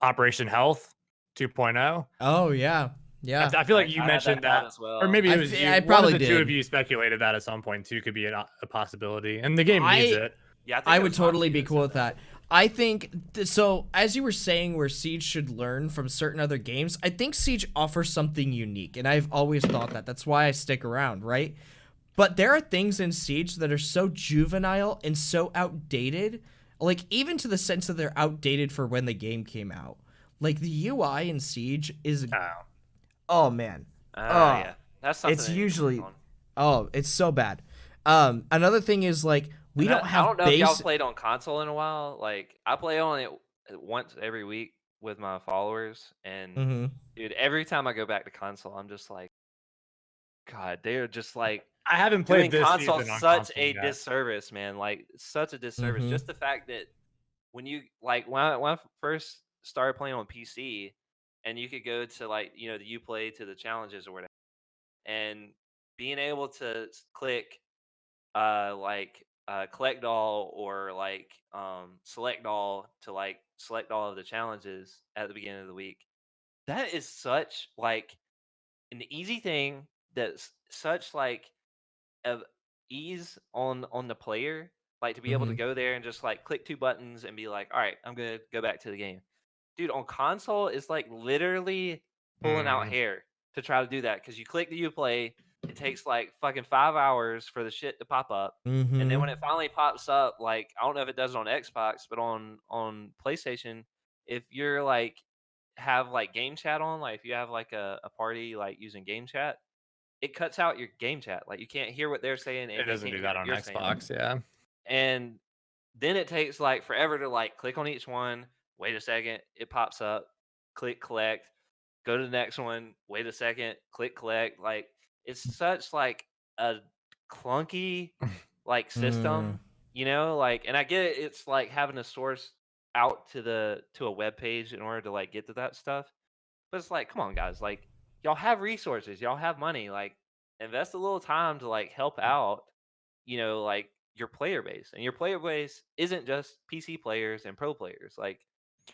Operation Health 2.0? Oh yeah, yeah. I feel like you I had mentioned thought that, as well. or maybe it was you. I One probably of the two of did. you speculated that at some point too. Could be a possibility, and the game needs it. Yeah, think I it would was totally Mobsky be that cool said with that. I think so. As you were saying, where Siege should learn from certain other games, I think Siege offers something unique, and I've always thought that. That's why I stick around, right? But there are things in Siege that are so juvenile and so outdated, like even to the sense that they're outdated for when the game came out. Like the UI in Siege is, Oh. oh man, Yeah, that's something. it's that needs to usually, work on. oh, it's so bad. Another thing is like we And don't have I don't know if y'all base. played on console in a while. Like I play on it once every week with my followers, and Mhm. dude, every time I go back to console, I'm just like, God, they are just like I haven't doing played this console season on such console a yet. disservice, man. Like such a disservice. Mhm. Just the fact that when you like when I first started playing on PC, and you could go to like the Uplay to the challenges or whatever, and being able to click collect all or like select all to like select all of the challenges at the beginning of the week. That is such like an easy thing, that's such like of ease on the player, like to be able to Mhm. go there and just like click two buttons and be like, all right, I'm gonna go back to the game. Dude, on console it's like literally pulling out Mm. hair to try to do that, because you click the Uplay, it takes like fucking 5 hours for the shit to pop up. And then when it Mhm. finally pops up, like I don't know if it does it on Xbox, but on PlayStation, if you're like have like game chat on, like if you have like a party like using game chat, it cuts out your game chat. Like you can't hear what they're saying, It and they doesn't can't do hear that what on you're saying. Xbox. Yeah. And then it takes like forever to like click on each one. Wait a second, it pops up. Click collect. Go to the next one. Wait a second. Click collect. Like it's such like a clunky like system, Mm. Like, and I get it, it's like having to source out to a web page in order to like get to that stuff. But it's like, come on, guys, like y'all have resources, y'all have money, like invest a little time to like help out, like your player base. And your player base isn't just PC players and pro players. Like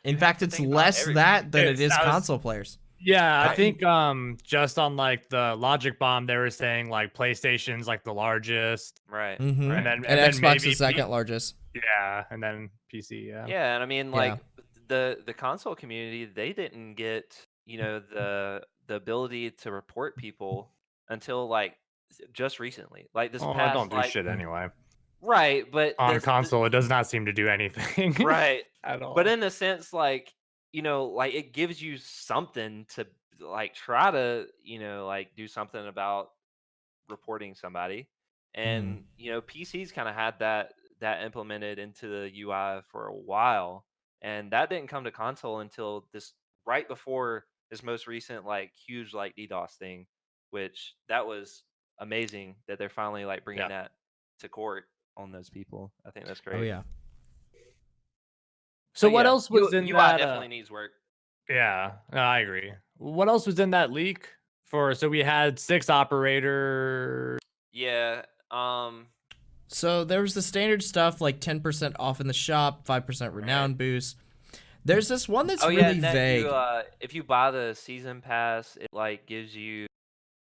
In you have fact, to it's think about less everything. that than it is I was- console players. Yeah, I Right. think just on like the Logic Bomb, they were saying like PlayStation's like the largest, Right. Mhm. Right. and And then Xbox maybe is second largest. yeah, and then PC. Yeah. Yeah, and I mean, Yeah. like the console community, they didn't get the ability to report people until like just recently, like this Oh, I past don't do like shit anyway. right, but On this- console, it does not seem to do anything. right, At all. but in the sense like like it gives you something to like try to like do something about reporting somebody. And PCs kind of had that implemented into the UI for a while, and that didn't come to console until this right before this most recent like huge like DDoS thing, which that was amazing that they're finally like bringing Yeah. that to court on those people. I think that's great. Oh yeah. So But what yeah, else was in UI that? definitely needs work. Yeah, no, I agree. What else was in that leak for? So we had 6 operators. Yeah. So there was the standard stuff like 10% off in the shop, 5% renown boost. There's this one that's really Ned, vague. if you buy the season pass, it like gives you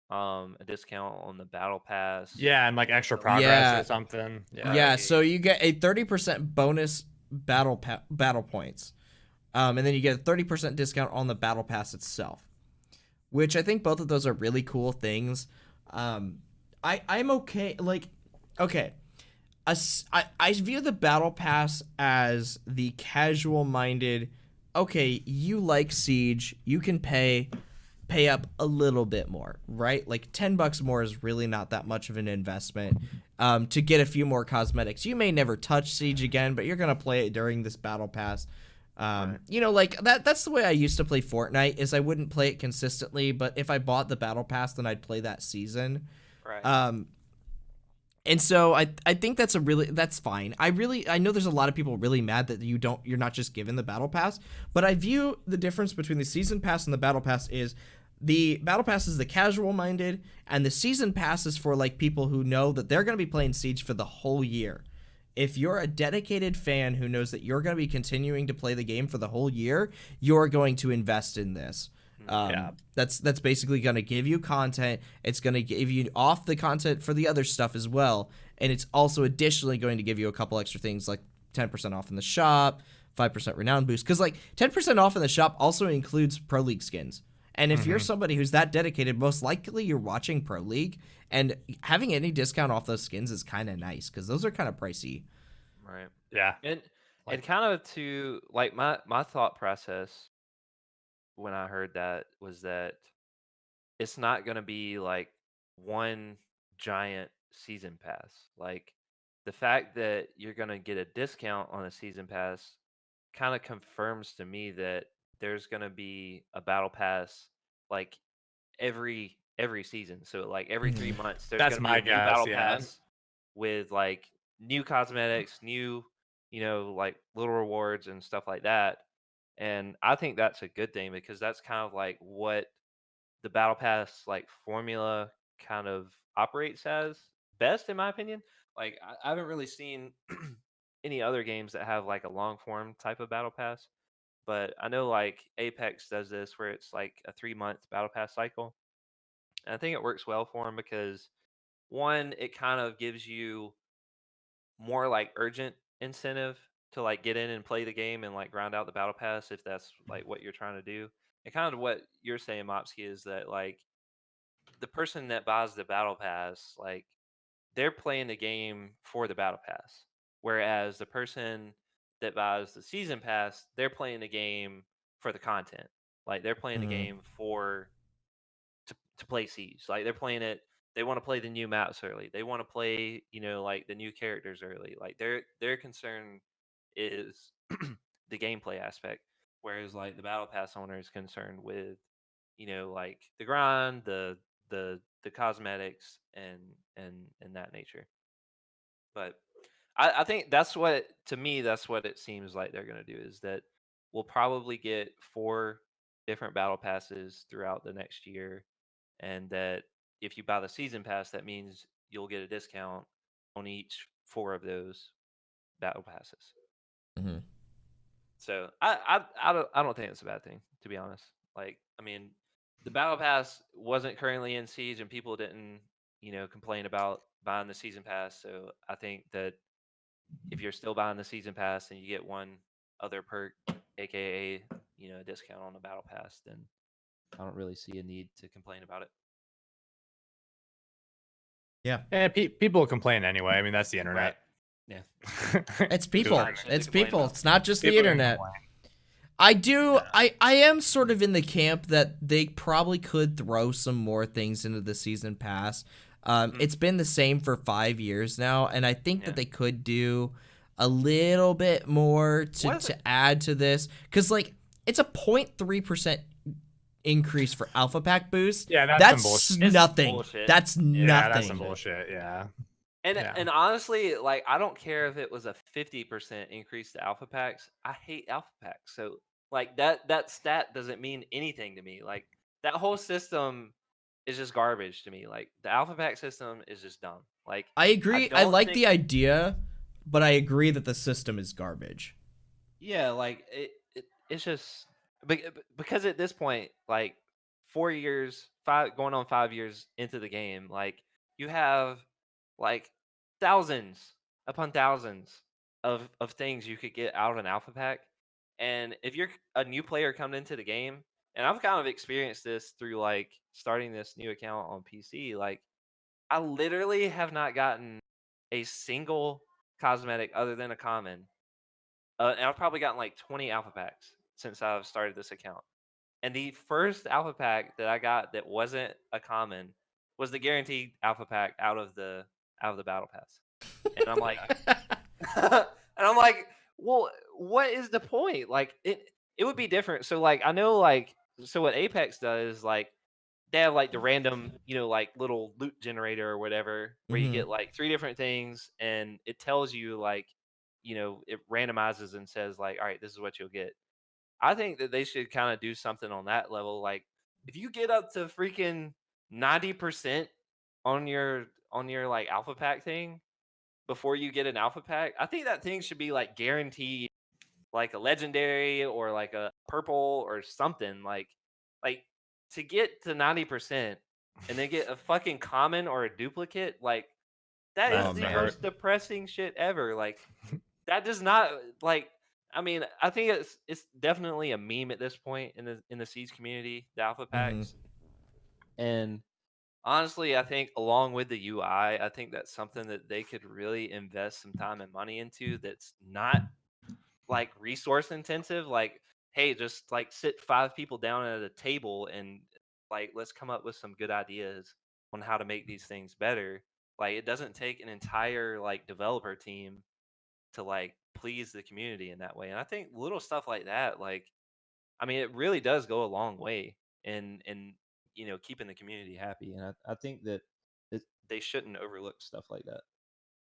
a discount on the battle pass. Yeah, and like extra progress Yeah. or something. Yeah. Yeah, Right. so you get a 30% bonus battle points. And then you get a 30% discount on the battle pass itself. Which I think both of those are really cool things. I'm okay, like, okay. I view the battle pass as the casual minded. Okay, you like Siege, you can pay up a little bit more, right? Like $10 more is really not that much of an investment to get a few more cosmetics. You may never touch Siege again, but you're gonna play it during this battle pass. You know, like that's the way I used to play Fortnite. Is I wouldn't play it consistently, but if I bought the battle pass, then I'd play that season. Right. And so I think that's fine. I know there's a lot of people really mad that you're not just given the battle pass, but I view the difference between the season pass and the battle pass is the battle pass is the casual minded, and the season pass is for like people who know that they're going to be playing Siege for the whole year. If you're a dedicated fan who knows that you're going to be continuing to play the game for the whole year, you're going to invest in this. That's basically going to give you content. It's going to give you off the content for the other stuff as well. And it's also additionally going to give you a couple extra things like 10% off in the shop, 5% renown boost. Because like 10% off in the shop also includes Pro League skins. And if you're somebody who's that dedicated, most likely you're watching Pro League, and having any discount off those skins is kind of nice because those are kind of pricey. Right. Yeah. And kind of to like my thought process when I heard that was that it's not going to be like one giant season pass. Like the fact that you're going to get a discount on a season pass kind of confirms to me that there's going to be a battle pass like every season. So like every 3 months there's That's going to my be a new guess, battle yeah. pass with like new cosmetics, new, you know, like little rewards and stuff like that. And I think that's a good thing because that's kind of like what the battle pass like formula kind of operates as best in my opinion. Like I haven't really seen any other games that have like a long form type of battle pass, but I know like Apex does this where it's like a 3 month battle pass cycle. And I think it works well for them because one, it kind of gives you more like urgent incentive to like get in and play the game and like grind out the battle pass if that's like what you're trying to do. And kind of what you're saying, Mopsky, is that like the person that buys the battle pass, like they're playing the game for the battle pass. Whereas the person that buys the season pass, they're playing the game for the content. Like they're playing the game for to play Siege. Like they're playing it. They want to play the new maps early. They want to play, you know, like the new characters early. Like their concern is the gameplay aspect, whereas like the battle pass owner is concerned with, you know, like the grind, the cosmetics and that nature. But I think that's what to me that's what it seems like they're gonna do is that we'll probably get 4 different battle passes throughout the next year, and that if you buy the season pass, that means you'll get a discount on each 4 of those battle passes. Mhm. So I don't think it's a bad thing, to be honest. Like I mean, the battle pass wasn't currently in Siege, and people didn't, you know, complain about buying the season pass. So I think that if you're still buying the season pass and you get one other perk, aka, you know, a discount on the battle pass, then I don't really see a need to complain about it. Yeah. People complain anyway. I mean, that's the internet. Yeah. It's people. Good shit to It's complain people. about. It's not just the People can internet. complain. I am sort of in the camp that they probably could throw some more things into the season pass. It's been the same for 5 years now, and I think that they could do a little bit more to add to this, because like it's a 0.3% increase for Alpha Pack boost. Yeah, that's that's some bullshit. It's nothing. bullshit. That's Yeah, nothing. that's some bullshit. Yeah. And Yeah. and honestly, like I don't care if it was a 50% increase to alpha packs. I hate alpha packs. So like that stat doesn't mean anything to me. Like that whole system is just garbage to me. Like the alpha pack system is just dumb. Like I agree. I don't like think- the idea, but I agree that the system is garbage. Yeah, like it's just because at this point, like 4 years, going on 5 years into the game, like you have like thousands upon thousands of things you could get out of an alpha pack. And if you're a new player coming into the game, and I've kind of experienced this through like starting this new account on PC, like I literally have not gotten a single cosmetic other than a common. And I've probably gotten like 20 alpha packs since I've started this account. And the first alpha pack that I got that wasn't a common was the guaranteed alpha pack out of the battle pass. And I'm like, and I'm like, well, what is the point? Like it would be different. So like I know like so what Apex does like they have like the random, like little loot generator or whatever where you Mhm. get like 3 different things and it tells you like, it randomizes and says like, all right, this is what you'll get. I think that they should kind of do something on that level. Like if you get up to freaking 90% on your like alpha pack thing before you get an alpha pack, I think that thing should be like guaranteed like a legendary or like a purple or something like to get to 90% and then get a fucking common or a duplicate like that is Oh, the man. most depressing shit ever. Like that does not like I mean, I think it's definitely a meme at this point in the Siege community, the alpha Mhm. packs. And honestly, I think along with the UI, I think that's something that they could really invest some time and money into that's not like resource intensive. Like, hey, just like sit 5 people down at a table and like let's come up with some good ideas on how to make these things better. Like it doesn't take an entire like developer team to like please the community in that way. And I think little stuff like that, like I mean, it really does go a long way in keeping the community happy. And I think that they shouldn't overlook stuff like that.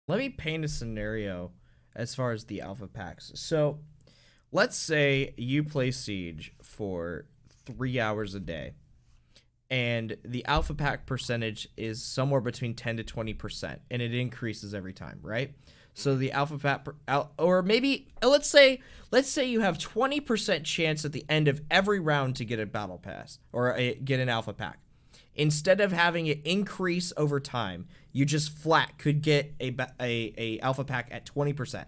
Let me paint a scenario as far as the alpha packs. So, let's say you play Siege for 3 hours a day, and the alpha pack percentage is somewhere between 10 to 20%, and it increases every time, right? So the alpha pack, or maybe let's say you have 20% chance at the end of every round to get a battle pass or get an alpha pack. Instead of having it increase over time, you just flat could get a alpha pack at 20%.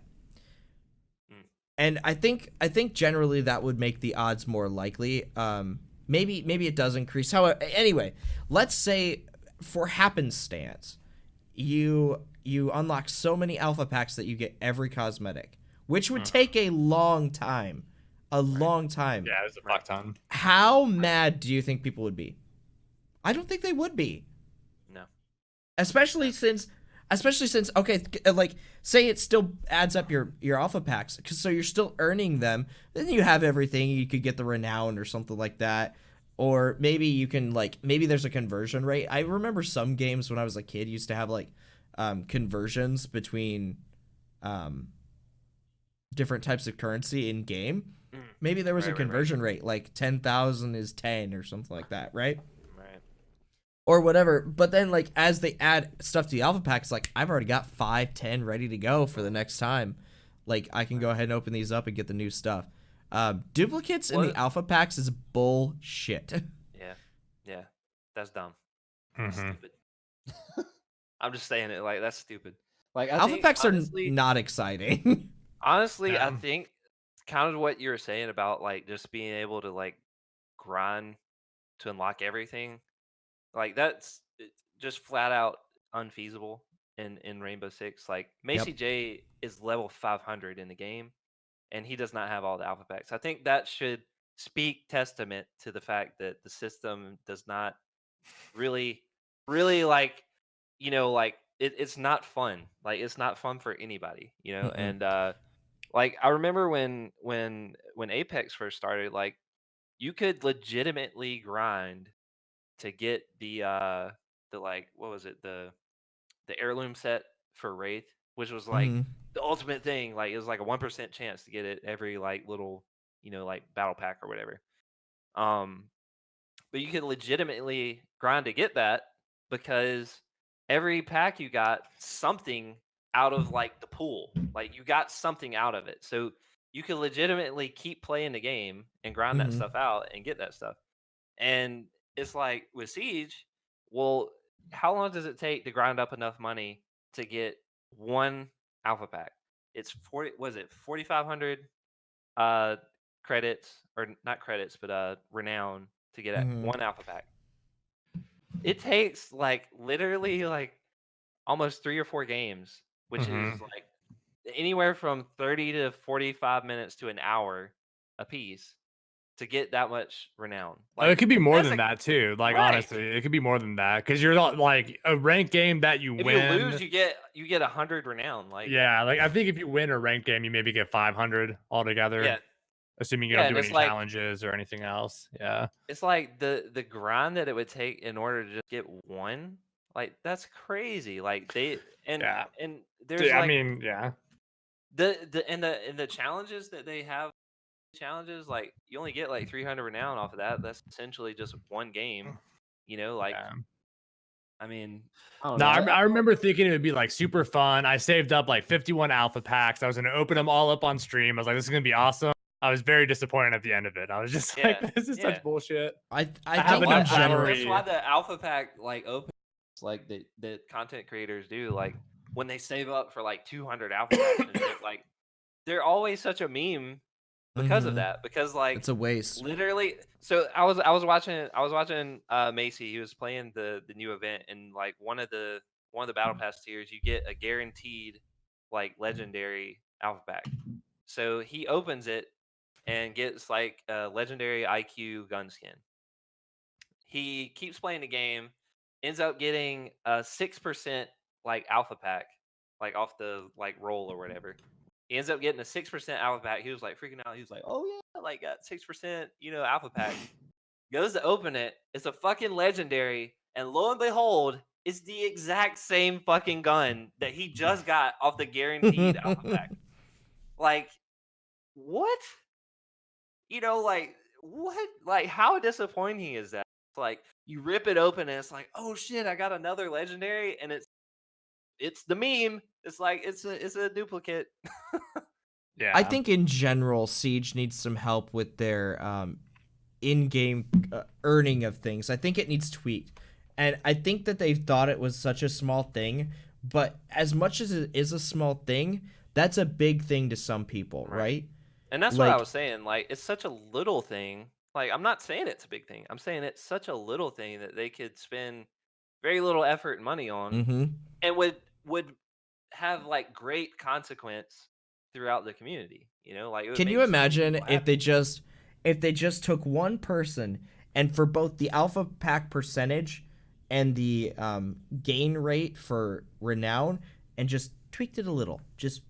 And I think generally that would make the odds more likely. Maybe it does increase. However, anyway, let's say for happenstance, you unlock so many alpha packs that you get every cosmetic, which would take a long time. Long time. Yeah, it's a fuck ton. How mad do you think people would be? I don't think they would be. No. Especially since okay, like say it still adds up your alpha packs, cuz so you're still earning them, then you have everything, you could get the renown or something like that. Or maybe you can like maybe there's a conversion rate. I remember some games when I was a kid used to have like conversions between different types of currency in game. Maybe there was a conversion rate like 10,000 is 10 or something like that, right? Or whatever. But then like as they add stuff to the alpha packs, like I've already got 5, 10 ready to go for the next time. Like I can go ahead and open these up and get the new stuff. Duplicates in the alpha packs is bullshit. Yeah, that's dumb. Mm-hmm. Stupid. I'm just saying it like that's stupid. Like Alpha packs honestly, are not exciting. Honestly, I think kind of what you were saying about like just being able to like grind to unlock everything. Like that's just flat out unfeasible in Rainbow Six. Like Macy J is level 500 in the game, and he does not have all the alpha packs. I think that should speak testament to the fact that the system does not really like like it's not fun. Like it's not fun for anybody, and like I remember when Apex first started, like you could legitimately grind to get the like what was it, the heirloom set for Wraith, which was like the ultimate thing. Like it was like a 1% chance to get it every like little like battle pack or whatever. But you could legitimately grind to get that because every pack you got something out of like the pool. Like you got something out of it. So you could legitimately keep playing the game and grind that stuff out and get that stuff. And it's like with Siege, well, how long does it take to grind up enough money to get one alpha pack? It's 4,500 credits, or not credits, but renown to get one alpha pack. It takes like literally like almost 3 or 4 games, which is like anywhere from 30 to 45 minutes to an hour a piece to get that much renown. Oh, it could be more that's than that too. Like right. honestly, it could be more than that because you're not like a ranked game that you If win. you lose, you get 100 renown. Like yeah, like I think if you win a ranked game, you maybe get 500 altogether. yeah, Assuming you Yeah, don't and do it's any like- challenges or anything else. Yeah. it's like the grind that it would take in order to just get one. Like that's crazy. Like they and Yeah. and there's Dude, like I mean, yeah. the challenges that they have challenges, like you only get like 300 renown off of that. That's essentially just one game. You know, like Yeah. I mean, I don't No, know. I remember thinking it would be like super fun. I saved up like 51 alpha packs. I was going to open them all up on stream. I was like, this is going to be awesome. I was very disappointed at the end of it. I was just Yeah, like, this is yeah. such bullshit. I have think enough in general. that's memory. why the alpha pack like opens like the content creators do, like when they save up for like 200 alpha packs and shit, like they're always such a meme because of Mhm. that, because like It's a waste. literally. So I was watching Macy. He was playing the new event, and like one of the battle pass tiers, you get a guaranteed like legendary alpha pack. So he opens it and gets like a legendary IQ gun skin. He keeps playing the game, ends up getting a 6% like alpha pack, like off the like roll or whatever. He ends up getting a 6% alpha pack. He was like freaking out. He was like, "Oh yeah, like got 6%, alpha pack." Goes to open it. It's a fucking legendary, and lo and behold, it's the exact same fucking gun that he just got off the guaranteed alpha pack. Like, what? Like what? Like, how disappointing is that? It's like you rip it open and it's like, oh shit, I got another legendary, and it's the meme. It's like it's a duplicate. Yeah. I think in general, Siege needs some help with their in-game earning of things. I think it needs tweaked, and I think that they thought it was such a small thing, but as much as it is a small thing, that's a big thing to some people, right? And that's what I Like- was saying. Like, it's such a little thing. Like, I'm not saying it's a big thing. I'm saying it's such a little thing that they could spend very little effort and money on, Mm-hmm. and would have like great consequence throughout the community. Like, it would Can make you so many imagine people if happy. they just took one person and for both the alpha pack percentage and the gain rate for renown and just tweaked it a little, just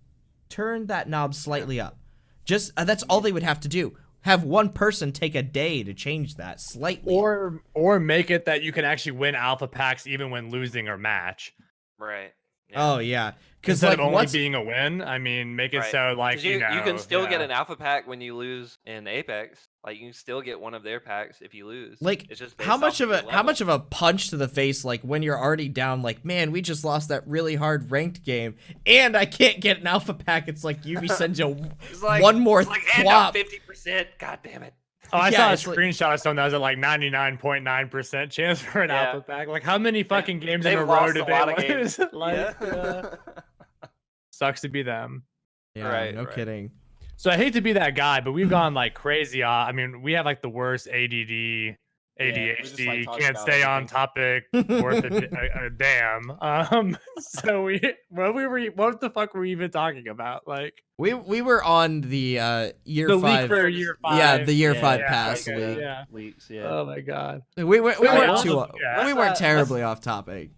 turned that knob slightly up. Just that's all they would have to do. Have one person take a day to change that slightly. or make it that you can actually win alpha packs even when losing or match. Right? Oh yeah, because Instead like of only what's being a win, I mean, make it Right. so like 'Cause you can still get yeah. an alpha pack when you lose in Apex. Like, you can still get one of their packs if you lose. like it's just how based much off of a your how much level. of a punch to the face, like when you're already down, like, man, we just lost that really hard ranked game and I can't get an alpha pack. It's like Yubi sends you It's like, one more it's like, and I'm thwop. 50%. God damn it. Oh, I Yeah, saw a it's like- screenshot of someone that was at like 99.9% chance for an Yeah. alpha pack. Like, how many fucking games in They've a row lost did a they lot of lose? games. Like, Yeah. sucks to be them. Yeah, Right, no right. kidding. So I hate to be that guy, but we've gone like crazy. I mean, we have like the worst ADD, we just, like, ADHD, talk can't about stay on everything. topic worth a damn. So what the fuck were we even talking about? Like We were on the year the 5. leak for year 5. Yeah, the year Yeah, 5 yeah, pass okay, league. yeah. Leaks, yeah. Oh my god. We Alright, weren't let's- too yeah. we weren't let's- terribly off topic.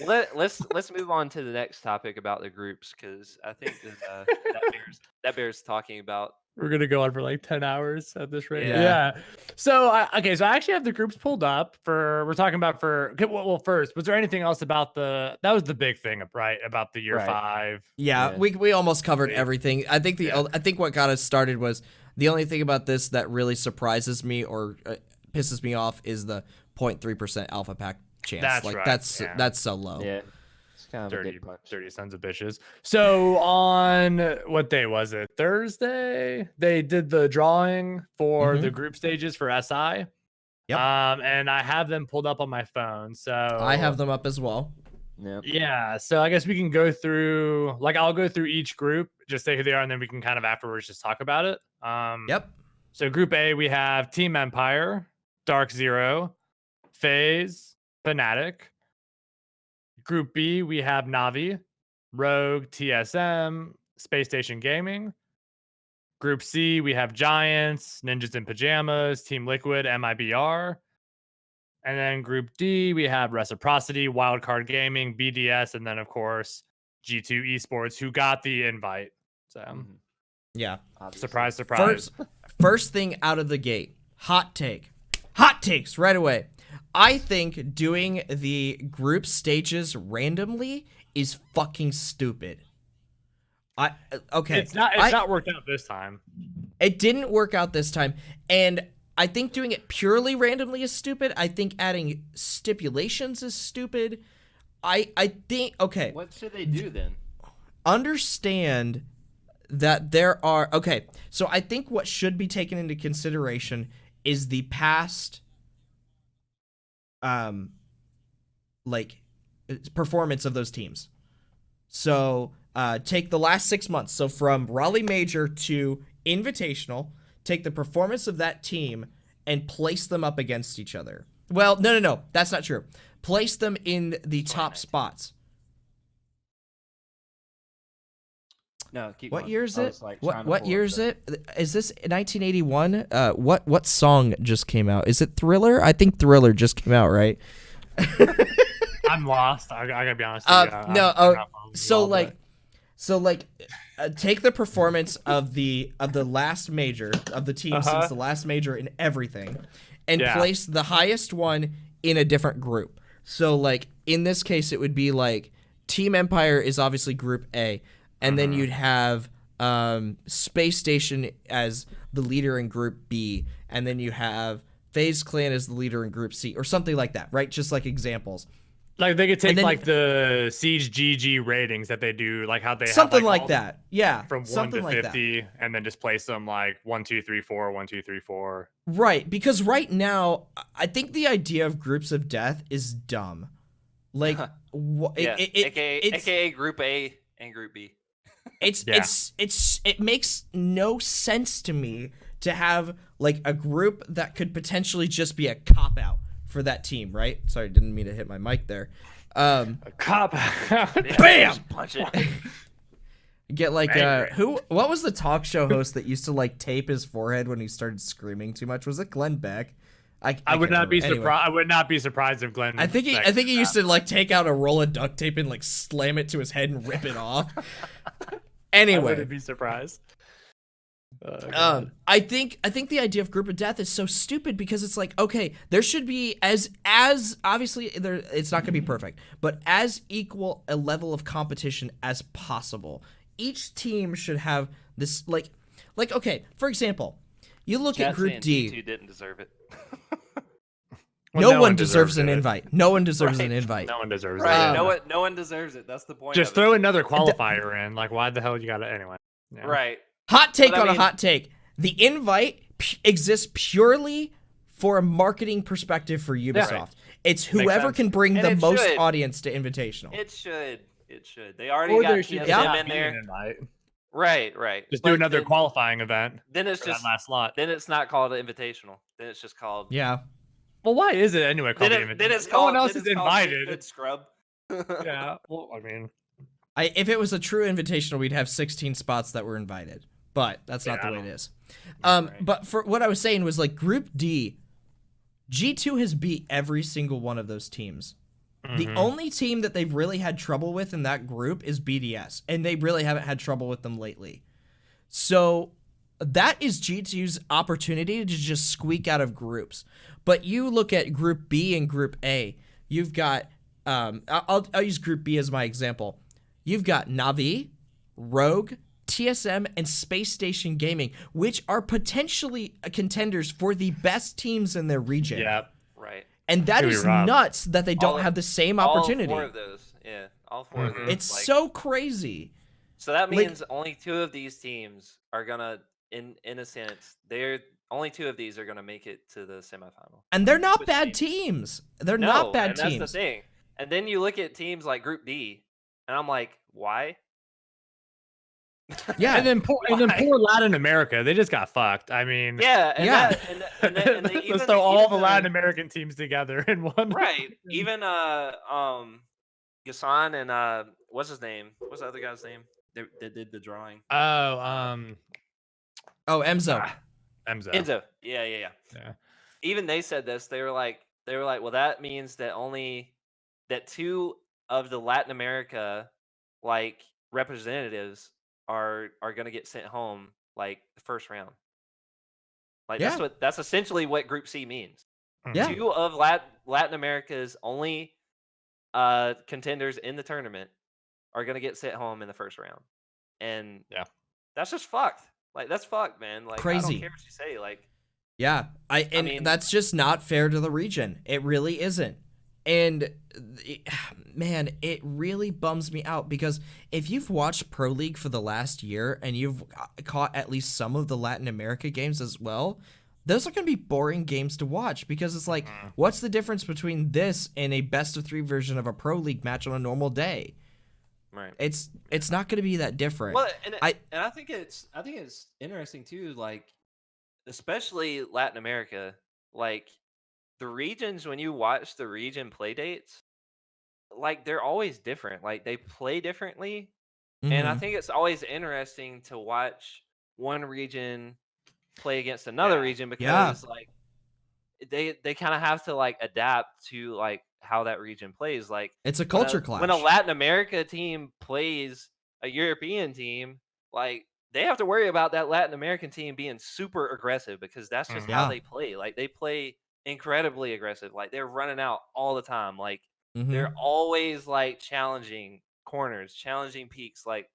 Let's move on to the next topic about the groups, because I think that that bears talking about. We're gonna go on for like 10 hours at this rate. Yeah. Yeah. So okay, so I actually have the groups pulled up for. We're talking about for. Okay, well, first, was there anything else about that was the big thing, right? About the year Right. 5. Yeah, Yeah. we almost covered Yeah. everything. I think Yeah. I think what got us started was the only thing about this that really surprises me or pisses me off is the 0.3% alpha pack chance. That's like right, that's yeah. that's so low. Yeah. It's kind of a Dirty, dick punch. dirty sons of bitches. So on what day was it? Thursday. They did the drawing for the group stages for SI. Yep. And I have them pulled up on my phone. So I have them up as well. Yeah. Yeah, so I guess we can go through. Like, I'll go through each group, just say who they are, and then we can kind of afterwards just talk about it. Yep. So Group A, we have Team Empire, Dark Zero, FaZe, Fnatic. Group B, we have Navi, Rogue, TSM, Space Station Gaming. Group C, we have Giants, Ninjas in Pajamas, Team Liquid, MIBR. And then Group D, we have Reciprocity, Wildcard Gaming, BDS, and then, of course, G2 Esports, who got the invite. So, Yeah. Obviously. surprise, surprise. First thing out of the gate, hot takes right away. I think doing the group stages randomly is fucking stupid. Okay. It's not worked out this time. It didn't work out this time, and I think doing it purely randomly is stupid. I think adding stipulations is stupid. I think okay. What should they do then? Understand that there are okay. So I think what should be taken into consideration is the past performance of those teams. So take the last 6 months. So from Raleigh Major to Invitational, take the performance of that team and place them up against each other. Well, no, that's not true. Place them in the top spots. No, keep What going. year is I it? was, like, trying to What pull year up is the- it? Is this 1981? What song just came out? Is it Thriller? I think Thriller just came out, right? I'm lost. I gotta be honest with you. No. I'm not following So all that. take the performance of the last major of the team Uh-huh. since the last major in everything, and Yeah. place the highest one in a different group. So like in this case, it would be like Team Empire is obviously Group A, and then you'd have Space Station as the leader in Group B, and then you have FaZe Clan as the leader in Group C, or something like that, right? Just like examples. Like they could take then- like the Siege GG ratings that they do, like how they Something have, like all that. Yeah. from 1 something to like 50, and then just place them like 1, 2, 3, 4, 1, 2, 3, 4. Right, because right now, I think the idea of groups of death is dumb. Like, Yeah, AKA Group A and Group B. it makes no sense to me to have like a group that could potentially just be a cop out for that team, right? Sorry, didn't mean to hit my mic there. A cop. Yeah, Bam! just punch it. Get like Angry. what was the talk show host that used to like tape his forehead when he started screaming too much? Was it Glenn Beck? I would can't not be remember. Anyway. surprised. I would not be surprised if Glenn. I think he used to like take out a roll of duct tape and like slam it to his head and rip it off. I Anyway, wouldn't be surprised. God. I think the idea of group of death is so stupid because it's like, okay, there should be as obviously there it's not going to be perfect, but as equal a level of competition as possible. Each team should have this like okay, for example, you look at Chat Group saying D. G2 didn't deserve it. Well, No one deserves an it. invite. No one deserves an Right. invite. No one deserves Right. it. No one deserves it. That's the point. Just of throw it. another qualifier in. Like, why the hell you got to anyway? Yeah. Right. Hot take But I on a mean- hot take. The invite exists purely for a marketing perspective for Ubisoft. Right. It's whoever sense. can bring And the it most should. audience to Invitational. It should. It should. They already Or got there should TSM not in be there. an invite. Right. Just But do another then- qualifying event Then it's for that just last slot. then it's not called an invitational. Then it's just called. Yeah. Well, why is it anyway called Then, the then it's invite? called. No one else then is it's called Good invited. Scrub. Yeah. Well, I mean, If it was a true invitational, we'd have 16 spots that were invited. But that's not Yeah, the I way it don't- is. Right. But for what I was saying was like Group D, G2 has beat every single one of those teams. The mhm. only team that they've really had trouble with in that group is BDS, and they really haven't had trouble with them lately. So that is G2's opportunity to just squeak out of groups. But you look at Group B and Group A, you've got I'll use Group B as my example. You've got Navi, Rogue, TSM, and Space Station Gaming, which are potentially contenders for the best teams in their region. Yeah. Right. And that Could be is rough. nuts that they don't All- have the same All opportunity. 4 of those. Yeah. All 4 of Mhm. those. It's like- so crazy. So that like- means only 2 of these teams are gonna, in a sense, only 2 of these are gonna make it to the semifinal. And they're not Which bad means- teams. They're No, not bad and teams. That's the thing. And then you look at teams like Group D, and I'm like, why? Yeah. And then Why? poor Latin America, they just got fucked. I mean, Yeah, and Yeah. and they let's throw all the even Latin American teams together in one. right. Even Gasan and what's his name? What's the other guy's name? that did the drawing. Oh, Oh, Emzo. Emzo. Enzo. Yeah. Yeah. Even they said this. They were like, well, that means that only that 2 of the Latin America like representatives are going to get sent home like the first round. Like Yeah. that's essentially what Group C means. Yeah. 2 of Latin America's only contenders in the tournament are going to get sent home in the first round. And Yeah. that's just fucked. Like that's fucked, man. Like I Crazy. don't care what you say. Like Yeah, I mean, that's just not fair to the region. It really isn't. And man, it really bums me out because if you've watched Pro League for the last year and you've caught at least some of the Latin America games as well, those are going to be boring games to watch because it's like, what's the difference between this and a best of 3 version of a Pro League match on a normal day? right. It's not going to be that different. Well, And I think it's interesting too. Like, especially Latin America, like the regions when you watch the region play dates, like they're always different. Like they play differently. And I Mhm. think it's always interesting to watch one region play against another region because like they kind of have to like adapt to like how that region plays. Like It's a when culture when a clash. Latin America team plays a European team, like they have to worry about that Latin American team being super aggressive because that's just how Yeah. they play. Like they play incredibly aggressive. Like they're running out all the time. Like they're Mhm. always like challenging corners, challenging peaks. Like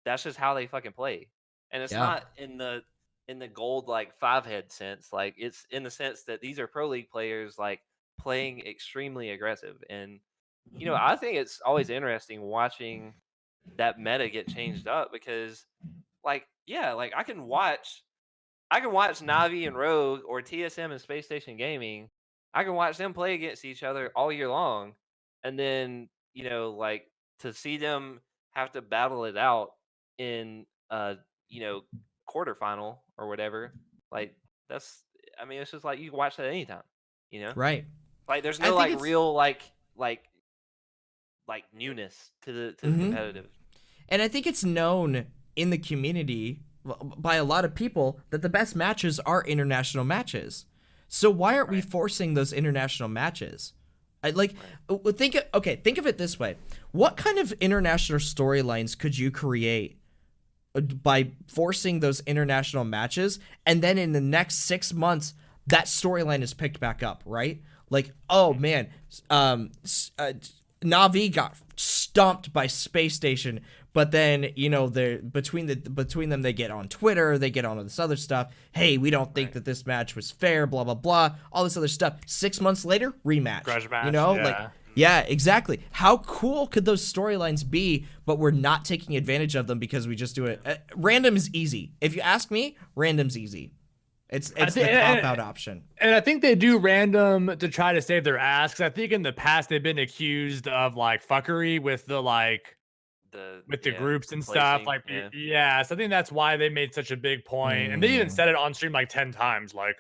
that's just how they fucking play. And it's Yeah. not in the gold like 5-head sense. Like it's in the sense that these are pro league players like playing extremely aggressive. And you know, I think it's always interesting watching that meta get changed up because like yeah, like I can watch Navi and Rogue or TSM and Space Station Gaming. I can watch them play against each other all year long. And then, you know, like to see them have to battle it out in you know, quarterfinal or whatever, like that's I mean, it's just like you can watch that anytime, you know? Right. Like there's I no think like it's real like newness to the Mhm. competitive. And I think it's known in the community by a lot of people that the best matches are international matches. So why aren't we Right. forcing those international matches? I like think of it this way. What kind of international storylines could you create by forcing those international matches and then in the next 6 months that storyline is picked back up, right? Like, oh man, Navi got stomped by Space Station, but then you know they're between them they get on Twitter, they get on this other stuff. Hey, we don't think that this match was fair, blah blah blah, all this other stuff. 6 months later, rematch. Grudge match, you know, yeah. like yeah, exactly. How cool could those storylines be? But we're not taking advantage of them because we just do it. Random is easy. If you ask me, random's easy. It's the cop out option. And I think they do random to try to save their ass. Because I think in the past they've been accused of like fuckery with the like with the groups and stuff. Like yeah, so I think that's why they made such a big point. And they even said it on stream like 10 times. Like,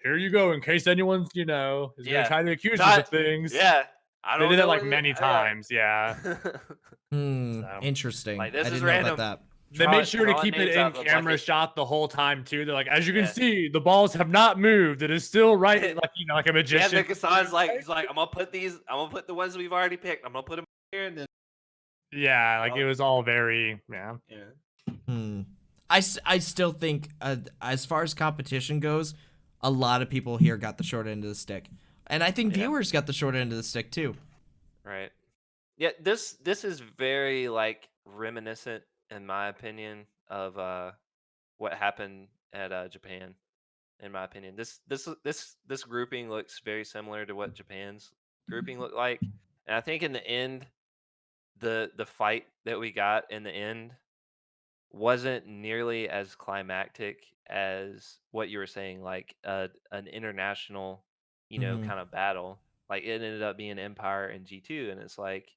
here you go, in case anyone's is gonna try to accuse us of things. Yeah. I don't They did it know like what many times. Yeah. So, Interesting. Like, this I is didn't know random. about that. they made sure to drawing keep it names in out of the camera bucket. shot the whole time too. They're like, as you can see, the balls have not moved. It is still right, like like a Yeah, magician. Nick Hassan's like he's like, I'm gonna put the ones we've already picked. I'm gonna put them here and then Yeah, like it was all very I still think as far as competition goes, a lot of people here got the short end of the stick. And I think viewers got the short end of the stick too. Right. Yeah, this is very like reminiscent, in my opinion, of what happened at Japan. In my opinion, this grouping looks very similar to what Japan's grouping looked like, and I think in the end, the fight that we got in the end wasn't nearly as climactic as what you were saying, like an international, kind of battle. Like it ended up being Empire and G2, and it's like,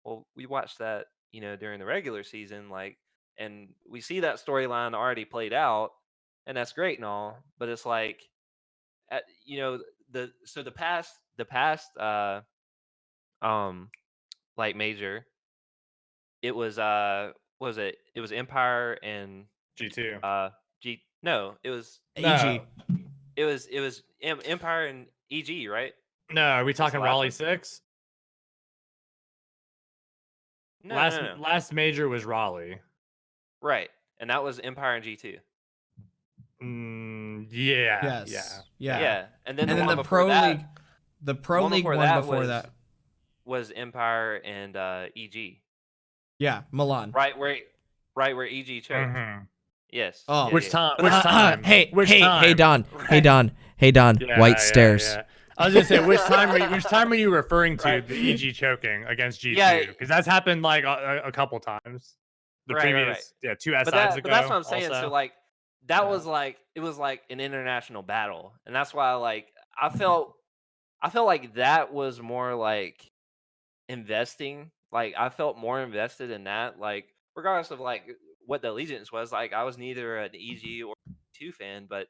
well, we watched that, during the regular season, like, and we see that storyline already played out, and that's great and all, but it's like, at, the past like major, it was was it? It was Empire and G2. G. No, it was EG. Empire and EG, right? No, are we talking last Raleigh one? 6? No, last no, no. last major was Raleigh. Right, and that was Empire and G2. Yeah. Yes. Yeah. Yeah, and then And then one the before Pro that, League, the Pro one League before one that before was- that. was Empire and EG. Yeah, Milan. Right where EG choked. Mhm. Yes. Oh. yeah, Which yeah. time? But Which that- time? Hey, Which hey, time? hey, Don. Hey, Right. Don. Hey, Don. Yeah, White yeah, stairs. yeah. I was gonna say which time were you referring to Right. the EG choking against G2? Yeah. Because that's happened like a couple times. The Right, right, previous right. 2 But, SIs ago. but that's what I'm saying. also. So like that Yeah. was like it was like an international battle, and that's why like I felt like that was more like investing. Like I felt more invested in that. Like regardless of like what the allegiance was, like I was neither an EG or 2 fan, but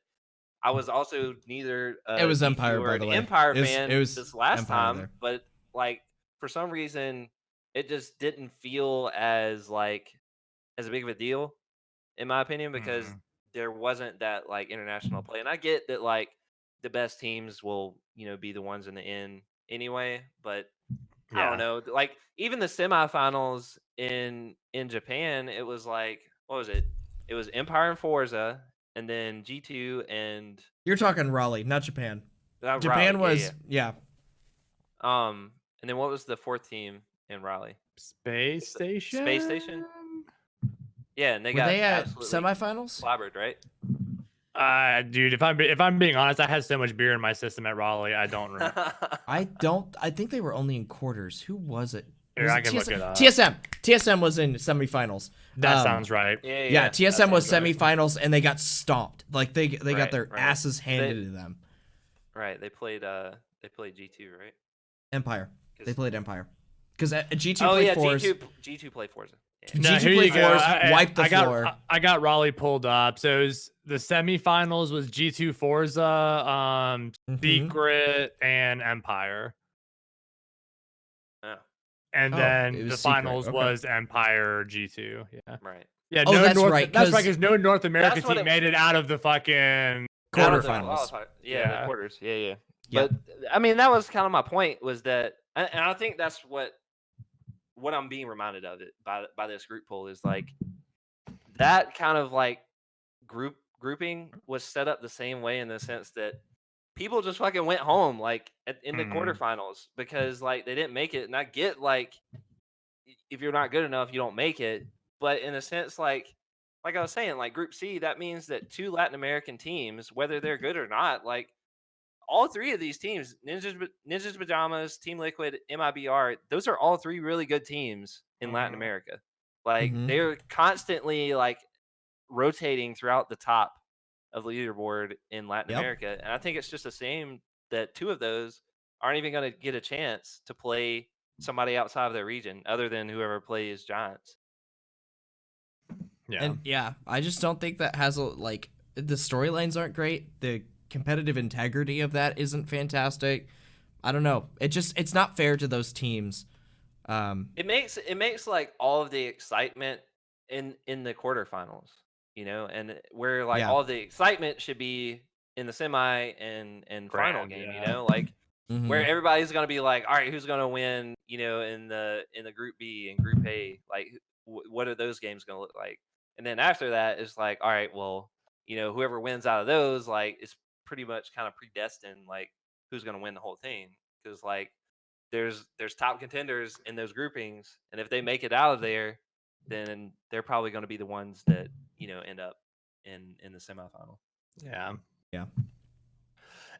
I was also neither It was G2 Empire, or by an the way. Empire It was- fan it was this last Empire time. there. But like for some reason, it just didn't feel as a big of a deal, in my opinion, because Mhm. there wasn't that like international play. And I get that like the best teams will be the ones in the end anyway, but I Yeah. don't know. Like even the semifinals in Japan, it was like what was it? It was Empire and Forza, and then G2 and You're talking Raleigh, not Japan. Raleigh. Japan Yeah, was yeah. yeah. And then what was the 4th team in Raleigh? Space Station. Space Station? Yeah, and they Were got they at absolutely semifinals? clobbered, right? Dude, if I'm being honest, I had so much beer in my system at Raleigh, I don't remember. I think they were only in quarters. Who was it? Here, Was I it can look it up. TSM was in semifinals. That Um, sounds right. Yeah, TSM was sounds right. semifinals and they got stomped. Like they got Right, their right. asses handed to them. Right, they played G2, right? Empire. They 'Cause- played Empire. Because G2 Oh played yeah, fours. G2 played Forza. Yeah. No, No, G2 here you played go. fours, wiped the I got, floor. I got Raleigh pulled up. So it was, the semifinals was G2 Forza, Mhm. Secret, and Empire. Oh, And Oh, then it the was Secret, finals okay. was Empire G2. Yeah. right. Yeah, Oh, that's right, That's 'cause- right, because no North America That's what team it- made it out of the fucking. Out of the Quarterfinals. qualifier- Yeah, Yeah. the quarters. Yeah. Yep. But I mean, that was kind of my point. Was that, and I think that's what I'm being reminded of it by this group poll is like that kind of like grouping was set up the same way in the sense that people just fucking went home like in the Mhm. quarterfinals because like they didn't make it. And I get like if you're not good enough, you don't make it. But in a sense, like I was saying, like Group C, that means that 2 Latin American teams, whether they're good or not, like all 3 of these teams, Ninjas Pajamas, Team Liquid, MIBR, those are all 3 really good teams in Latin Mhm. America. Like Mhm. they're constantly like rotating throughout the top of the leaderboard in Latin Yep. America. And I think it's just the same that 2 of those aren't even going to get a chance to play somebody outside of their region other than whoever plays Giants. Yeah. And yeah, I just don't think that has like the storylines aren't great. The competitive integrity of that isn't fantastic. I don't know. It's not fair to those teams. It makes like all of the excitement in the quarterfinals, and where like Yeah. all of the excitement should be in the semi and final Grand, game, yeah. like Mhm. where everybody's gonna be like, all right, who's gonna win, in the Group B and Group A, like what are those games gonna look like? And then after that, it's like, all right, well, whoever wins out of those, like, it's pretty much kind of predestined, like who's gonna win the whole thing, because like there's top contenders in those groupings, and if they make it out of there, then they're probably going to be the ones that end up in the semifinal. Yeah. Yeah.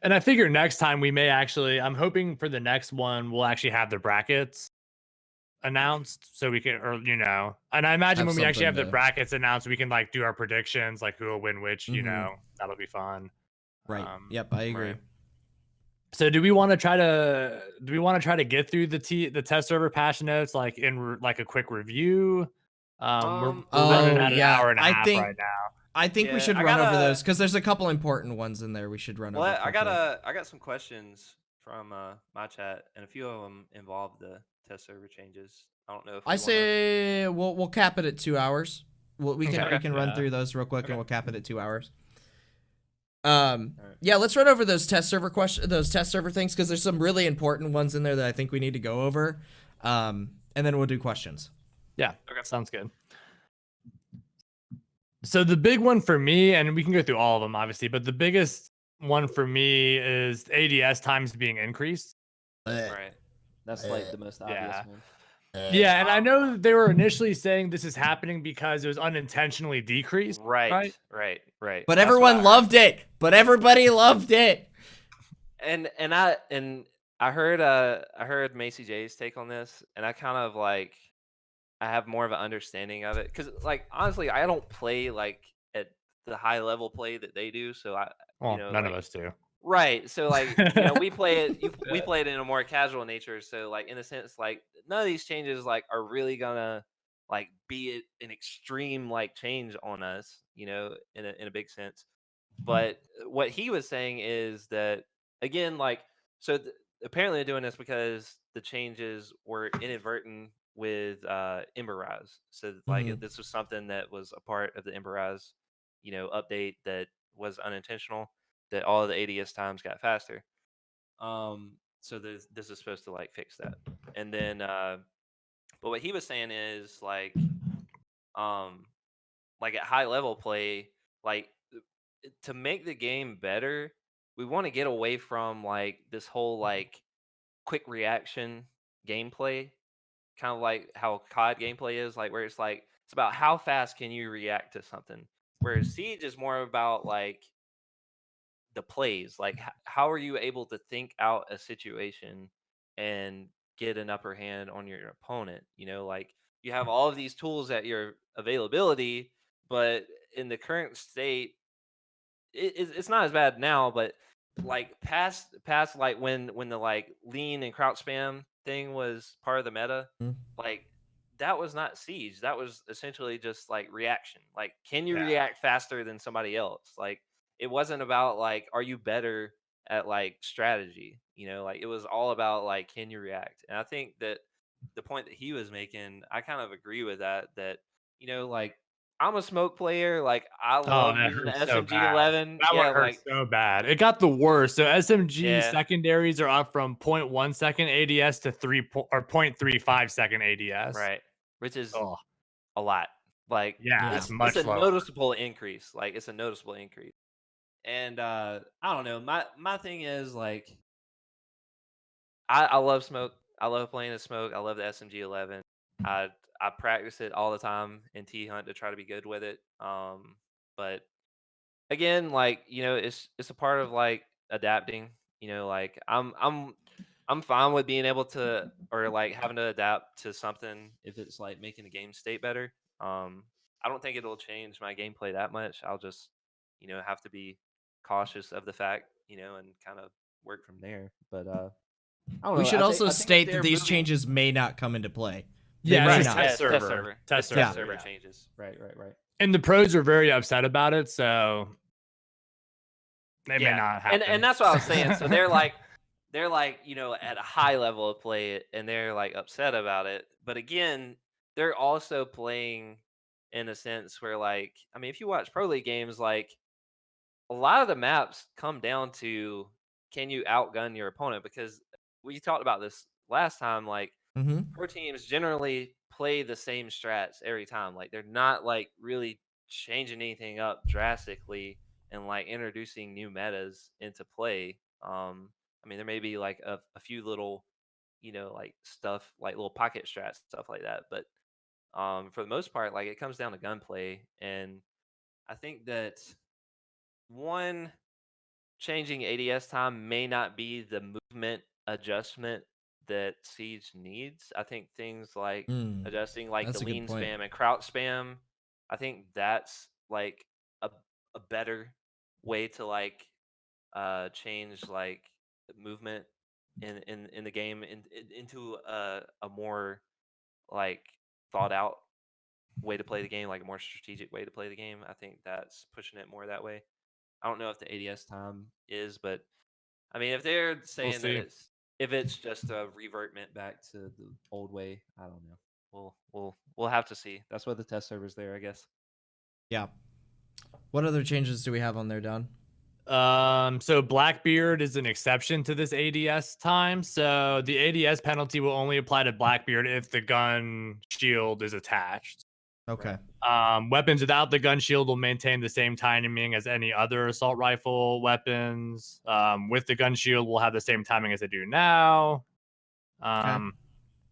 And I figure next time we may actually, I'm hoping for the next one, we'll actually have the brackets announced so we can, or, and I imagine Have when we actually have something the to- brackets announced, we can like do our predictions, like who will win which, Mhm. that'll be fun. Right. Um, Yep, I agree. right. So do we want to try to get through the test server patch notes, like in like a quick review? We're running at an yeah, hour and a I half think- right now. I think we Yeah, should I run over gotta- those because there's a couple important ones in there we should run over. Well, I quickly. got some questions from my chat, and a few of them involve the test server changes. I don't know if I we wanna... say we'll cap it at 2 hours. We can Okay. run Yeah. through those real quick, Okay. and we'll cap it at 2 hours. Alright. Yeah, let's run over those test server things, because there's some really important ones in there that I think we need to go over. And then we'll do questions. Yeah, Okay. sounds good. So the big one for me, and we can go through all of them, obviously, but the biggest one for me is ADS times being increased. Right. That's like the most obvious Yeah. one. Yeah, and I know they were initially saying this is happening because it was unintentionally decreased. Right. Right. Right. Right. But That's what I everyone heard. loved it. But everybody loved it. And I heard Macy J's take on this, and I kind of like I have more of an understanding of it, because like honestly, I don't play like at the high level play that they do, so Well, know, none like, of us do. right. So like we play it we play it in a more casual nature, so like in a sense, like none of these changes like are really gonna like be an extreme like change on us, in a big sense. But what he was saying is that, again, like, so apparently they're doing this because the changes were inadvertent with Ember Rise. So like Mhm. this was something that was a part of the Ember Rise, update that was unintentional, that all of the ADS times got faster. So this is supposed to like fix that. And then but what he was saying is like at high level play, like to make the game better, we want to get away from like this whole like quick reaction gameplay, kind of like how COD gameplay is, like where it's about how fast can you react to something. Whereas Siege is more about like the plays, like how are you able to think out a situation and get an upper hand on your opponent. Like you have all of these tools at your availability, but in the current state, it's not as bad now, but like past like when the like lean and crouch spam thing was part of the meta, Mhm. like that was not Siege. That was essentially just like reaction. Like, can you Yeah. react faster than somebody else? Like, it wasn't about like, are you better at like strategy? Like it was all about like, can you react? And I think that the point that he was making, I kind of agree with that. That like I'm a smoke player. Like I Oh, love that using the hurts so bad. SMG11. That Yeah, one hurts like so bad. It got the worst. So SMG Yeah. secondaries are up from 0.1 second ADS to 0.35 second ADS. right, which is Oh, a lot. Like yeah, it's much it's a lower. noticeable increase. Like it's a noticeable increase. And I don't know. My thing is like I love smoke. I love playing as smoke. I love the SMG11. I practice it all the time in T Hunt to try to be good with it. But again, like it's a part of like adapting. Like I'm fine with being able to, or like having to adapt to something if it's like making the game state better. I don't think it'll change my gameplay that much. I'll just have to be cautious of the fact, and kind of work from there. But I don't We know. should also I think if state that they're these moving- changes may not come into play. They Yeah, may it's not. just Yes, test server. It's Test test server, server yeah. changes. Right. And the pros are very upset about it, so they may Yeah, not happen. and that's what I was saying. So they're like at a high level of play, and they're like upset about it. But again, they're also playing in a sense where like, I mean, if you watch pro league games, like a lot of the maps come down to, can you outgun your opponent? Because we talked about this last time. Like Mm-hmm. pro teams generally play the same strats every time. Like they're not like really changing anything up drastically and like introducing new metas into play. I mean, there may be like a few little, like stuff like little pocket strats, stuff like that. But for the most part, like it comes down to gunplay. And I think that one, changing ADS time may not be the movement adjustment that Siege needs. I think things like adjusting like that's the a good lean point. spam and crouch spam, I think that's like a better way to like change like movement in the game into a more like thought out way to play the game, like a more strategic way to play the game. I think that's pushing it more that way. I don't know if the ADS time is, but I mean, if they're saying that see. if it's just a revertment Back to the old way. I don't know. we'll have to see. That's why the test server's there, I guess. Yeah. What other changes do we have on there, Don? So Blackbeard is an exception to this ADS time. So the ADS penalty will only apply to Blackbeard if the gun shield is attached. Okay. Weapons without the gun shield will maintain the same timing as any other assault rifle weapons. With the gun shield, will have the same timing as they do now.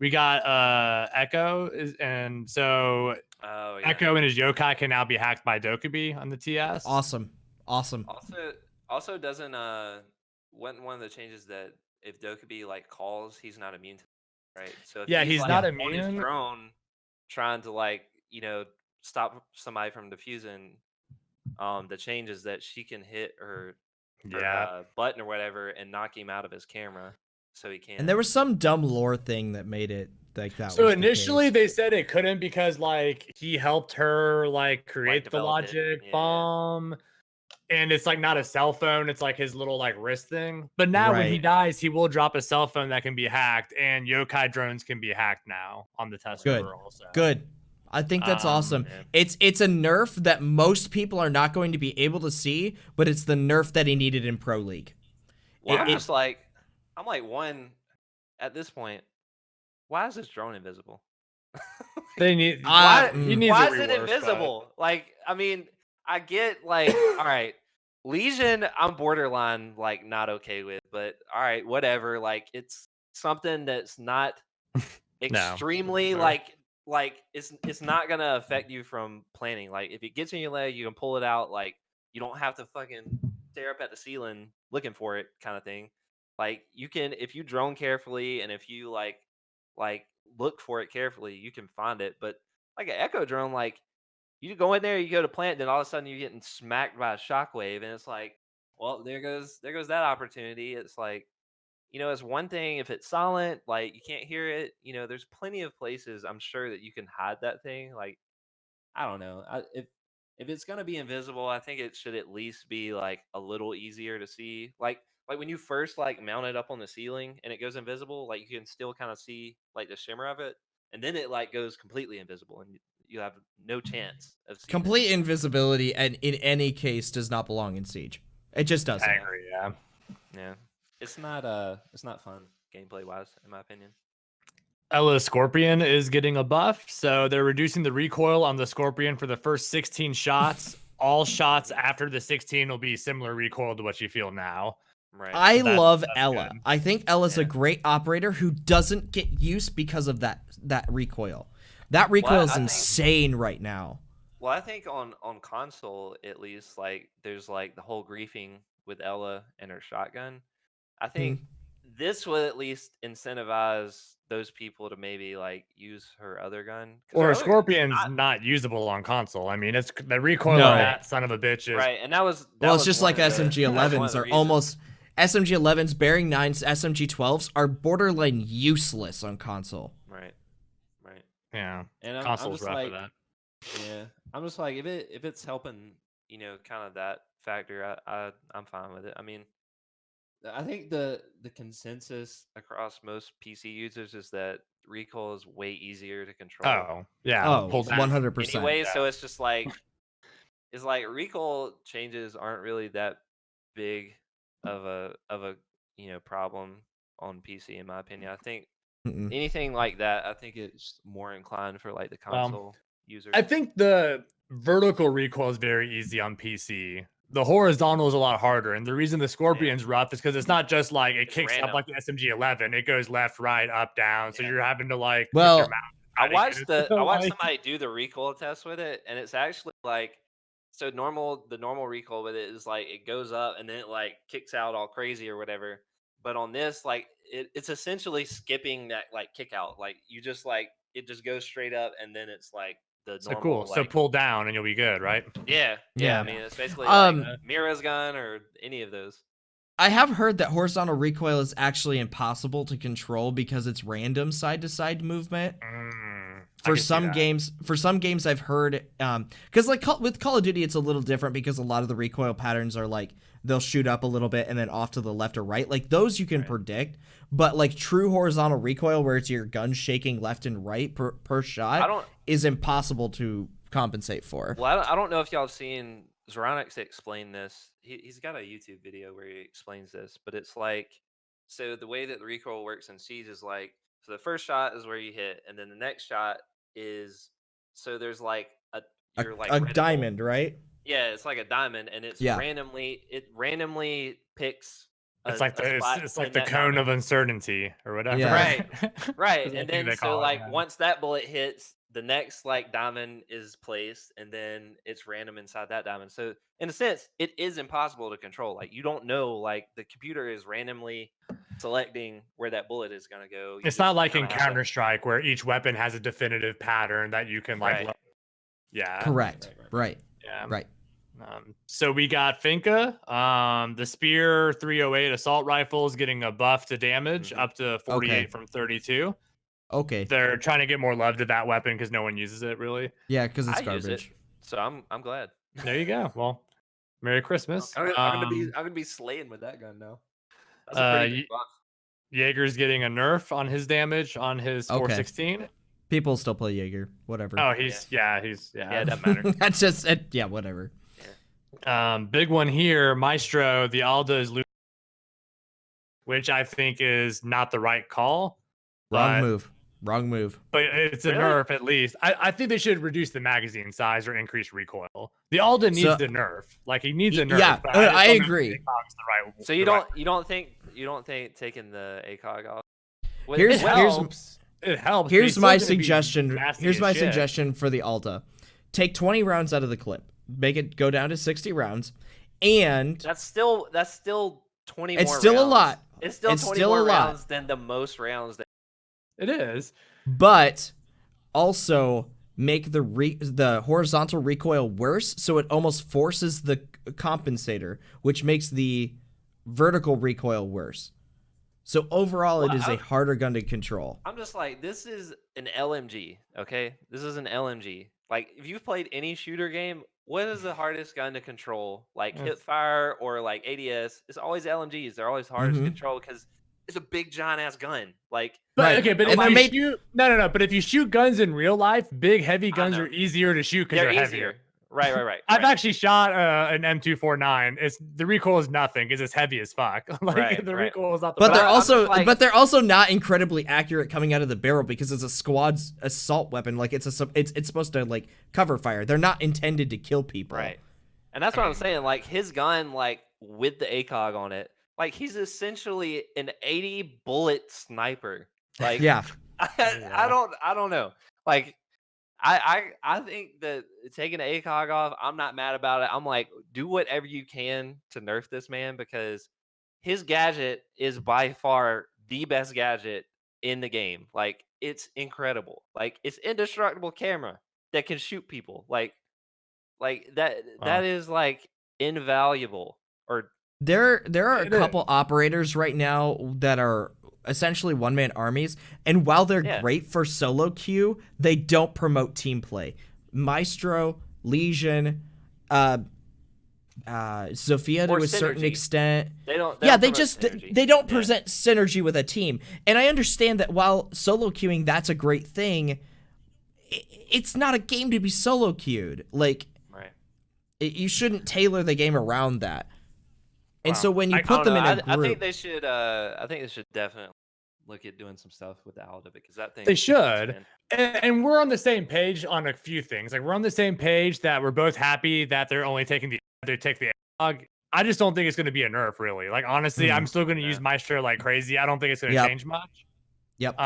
We got Echo, and so Oh yeah. Echo and his yokai can now be hacked by Dokubi on the TS. Awesome. Also doesn't one of the changes that if Dokubi like calls, he's not immune to it, right? So if Yeah, he's like, not on his immune. drone trying to like, stop somebody from defusing, the change is that she can hit her button or whatever and knock him out of his camera so he can't. And there was some dumb lore thing that made it like that. So was the initially case. they said it couldn't because like he helped her like create the develop it. logic Yeah. bomb. And it's like not a cell phone, it's like his little like wrist thing. But now when he Right. dies, he will drop a cell phone that can be hacked, and yokai drones can be hacked now on the test Good. server also. Good. I think that's awesome. Yeah. It's a nerf that most people are not going to be able to see, but it's the nerf that he needed in Pro League. Well, It- I'm like one at this point. Why is this drone invisible? They need Ah, he needs Why a is it rework, invisible? Like, I mean, I get like, all right, Legion, I'm borderline like not okay with, but all right, whatever. Like, it's something that's not extremely sure. like it's not gonna affect you from planning. Like, if it gets in your leg, you can pull it out. Like, you don't have to fucking stare up at the ceiling looking for it, kind of thing. Like, you can, if you drone carefully and if you like look for it carefully, you can find it. But like an Echo drone, like you go in there, you go to plant, then all of a sudden you're getting smacked by a shockwave, and it's like, well, there goes that opportunity. It's like, it's one thing if it's silent, like you can't hear it. There's plenty of places I'm sure that you can hide that thing. Like, I don't know. If it's gonna be invisible, I think it should at least be like a little easier to see. Like when you first like mount it up on the ceiling and it goes invisible, like you can still kind of see like the shimmer of it, and then it like goes completely invisible, and you have no chance of seeing Complete invisibility, and in any case, does not belong in Siege. It just doesn't. I agree, yeah. Yeah, it's not fun gameplay wise, in my opinion. Ella Scorpion is getting a buff, so they're reducing the recoil on the Scorpion for the first 16 shots. All shots after the 16 will be similar recoil to what you feel now. Right. I So that's- love that's Ella. good. I think Ella's a Yeah. great operator who doesn't get use because of that recoil. That recoil is I think- insane right now. Well, I think on console at least, like there's like the whole griefing with Ella and her shotgun. I think this would at least incentivize those people to maybe like use her other gun. 'Cause her Or other gun's Scorpion's not- not usable on console. I mean, it's the recoil No. on that son of a bitch is right, and that was Well, it's was just one like of the- SMG that was one of 11s the are reasons. almost SMG 11s, Bearing 9s, SMG 12s are borderline useless on console. right. yeah. And I'm Console's just rough like, for that. yeah, I'm just like if it's helping, kind of that factor, I'm fine with it. I mean, I think the consensus across most PC users is that recoil is way easier to control. Oh, yeah. Oh, pull down. 100%. Anyway, yeah. so it's just like recoil changes aren't really that big of a problem on PC, in my opinion. I think Mm-mm. anything like that, I think it's more inclined for like the console users. I think the vertical recoil is very easy on PC. The horizontal is a lot harder, and the reason the Scorpion's rough is because it's not just like it It's kicks random. up like the SMG 11. It goes left, right, up, down. So Yeah. you're having to like. pick Well, your mouse I and watched it. I watched Like- somebody do the recoil test with it, and it's actually like, so the normal recoil with it is like it goes up and then it like kicks out all crazy or whatever. But on this, like it's essentially skipping that like kick out. Like you just like it just goes straight up and then it's like the So normal. cool. So like- pull down and you'll be good, right? yeah. Yeah. I mean, it's basically Um, like Mira's gun or any of those. I have heard that horizontal recoil is actually impossible to control because it's random side to side movement. For can see some that. games I've heard, because like with Call of Duty, it's a little different because a lot of the recoil patterns are like they'll shoot up a little bit and then off to the left or right. Like those you can predict, but like true horizontal recoil where it's your gun shaking left and right per shot is impossible to compensate for. Well, I don't know if y'all have seen Zoronix explain this. He's got a YouTube video where he explains this, but it's like, so the way that the recoil works in Siege is like, so the first shot is where you hit, and then the next shot is, so there's like a diamond, right? Yeah, it's like a diamond, and it's randomly picks. It's like the cone of uncertainty or whatever. Yeah. Right. And then so like once that bullet hits, the next like diamond is placed, and then it's random inside that diamond. So in a sense, it is impossible to control. Like you don't know, like the computer is randomly selecting where that bullet is going to go. It's not like in Counter-Strike where each weapon has a definitive pattern that you can like. Right. Yeah. Correct. Right. Yeah. Right. So we got Finka, the Spear 308 assault rifles getting a buff to damage up to 48 from 32. Okay. They're trying to get more love to that weapon because no one uses it really. Yeah, because it's garbage. Use it, so I'm glad. There you go. Well, Merry Christmas. I'm gonna be slaying with that gun now. That's a pretty good buff. Jaeger's getting a nerf on his damage on his 416. People still play Jaeger. Whatever. Oh, he's Yeah, it doesn't matter. That's just it. Yeah, whatever. Big one here, Maestro. The Alda is losing, which I think is not the right call. Wrong move. But it's a nerf at least. I think they should reduce the magazine size or increase recoil. The Alda needs the nerf. Like he needs a nerf. Yeah, I agree. So you don't think taking the ACOG off? It helps. Here's my suggestion. Here's my suggestion for the Alta. Take 20 rounds out of the clip. Make it go down to 60 rounds. And that's still 20 it's more still rounds. A lot. It's still 20 more rounds than the most rounds that it is. But also make the horizontal recoil worse, so it almost forces the compensator, which makes the vertical recoil worse. So overall, it is a harder gun to control. I'm just like, this is an LMG, okay? This is an LMG. Like, if you've played any shooter game, what is the hardest gun to control? Like hipfire or like ADS? It's always LMGs. They're always hardest to control because it's a big giant ass gun. Like, but if you shoot guns in real life, big heavy guns are easier to shoot because they're heavier. Right. I've actually shot an M249. The recoil is nothing because it's heavy as fuck. Recoil is not. But they're also not incredibly accurate coming out of the barrel because it's a squad's assault weapon. Like it's supposed to like cover fire. They're not intended to kill people. Right. And that's what I'm saying. Like his gun, like with the ACOG on it, like he's essentially an 80 bullet sniper. Like I don't know. Like. I think that taking the ACOG off, I'm not mad about it. I'm like, do whatever you can to nerf this man because his gadget is by far the best gadget in the game. Like, it's incredible. Like, it's indestructible camera that can shoot people. Like that is like invaluable. Or there are a couple operators right now that are essentially one-man armies, and while they're great for solo queue, they don't promote team play. Maestro, Legion, Zofia to a certain extent. They don't present synergy with a team. And I understand that while solo queuing, that's a great thing. It's not a game to be solo queued. Like, you shouldn't tailor the game around that. And so when you put them in a group, I think they should definitely look at doing some stuff with the Alda because that thing. They should, and we're on the same page on a few things. Like we're on the same page that we're both happy that they're only taking the ACOG. I just don't think it's going to be a nerf, really. Like honestly, I'm still going to use Maestro like crazy. I don't think it's going to change much. Yep.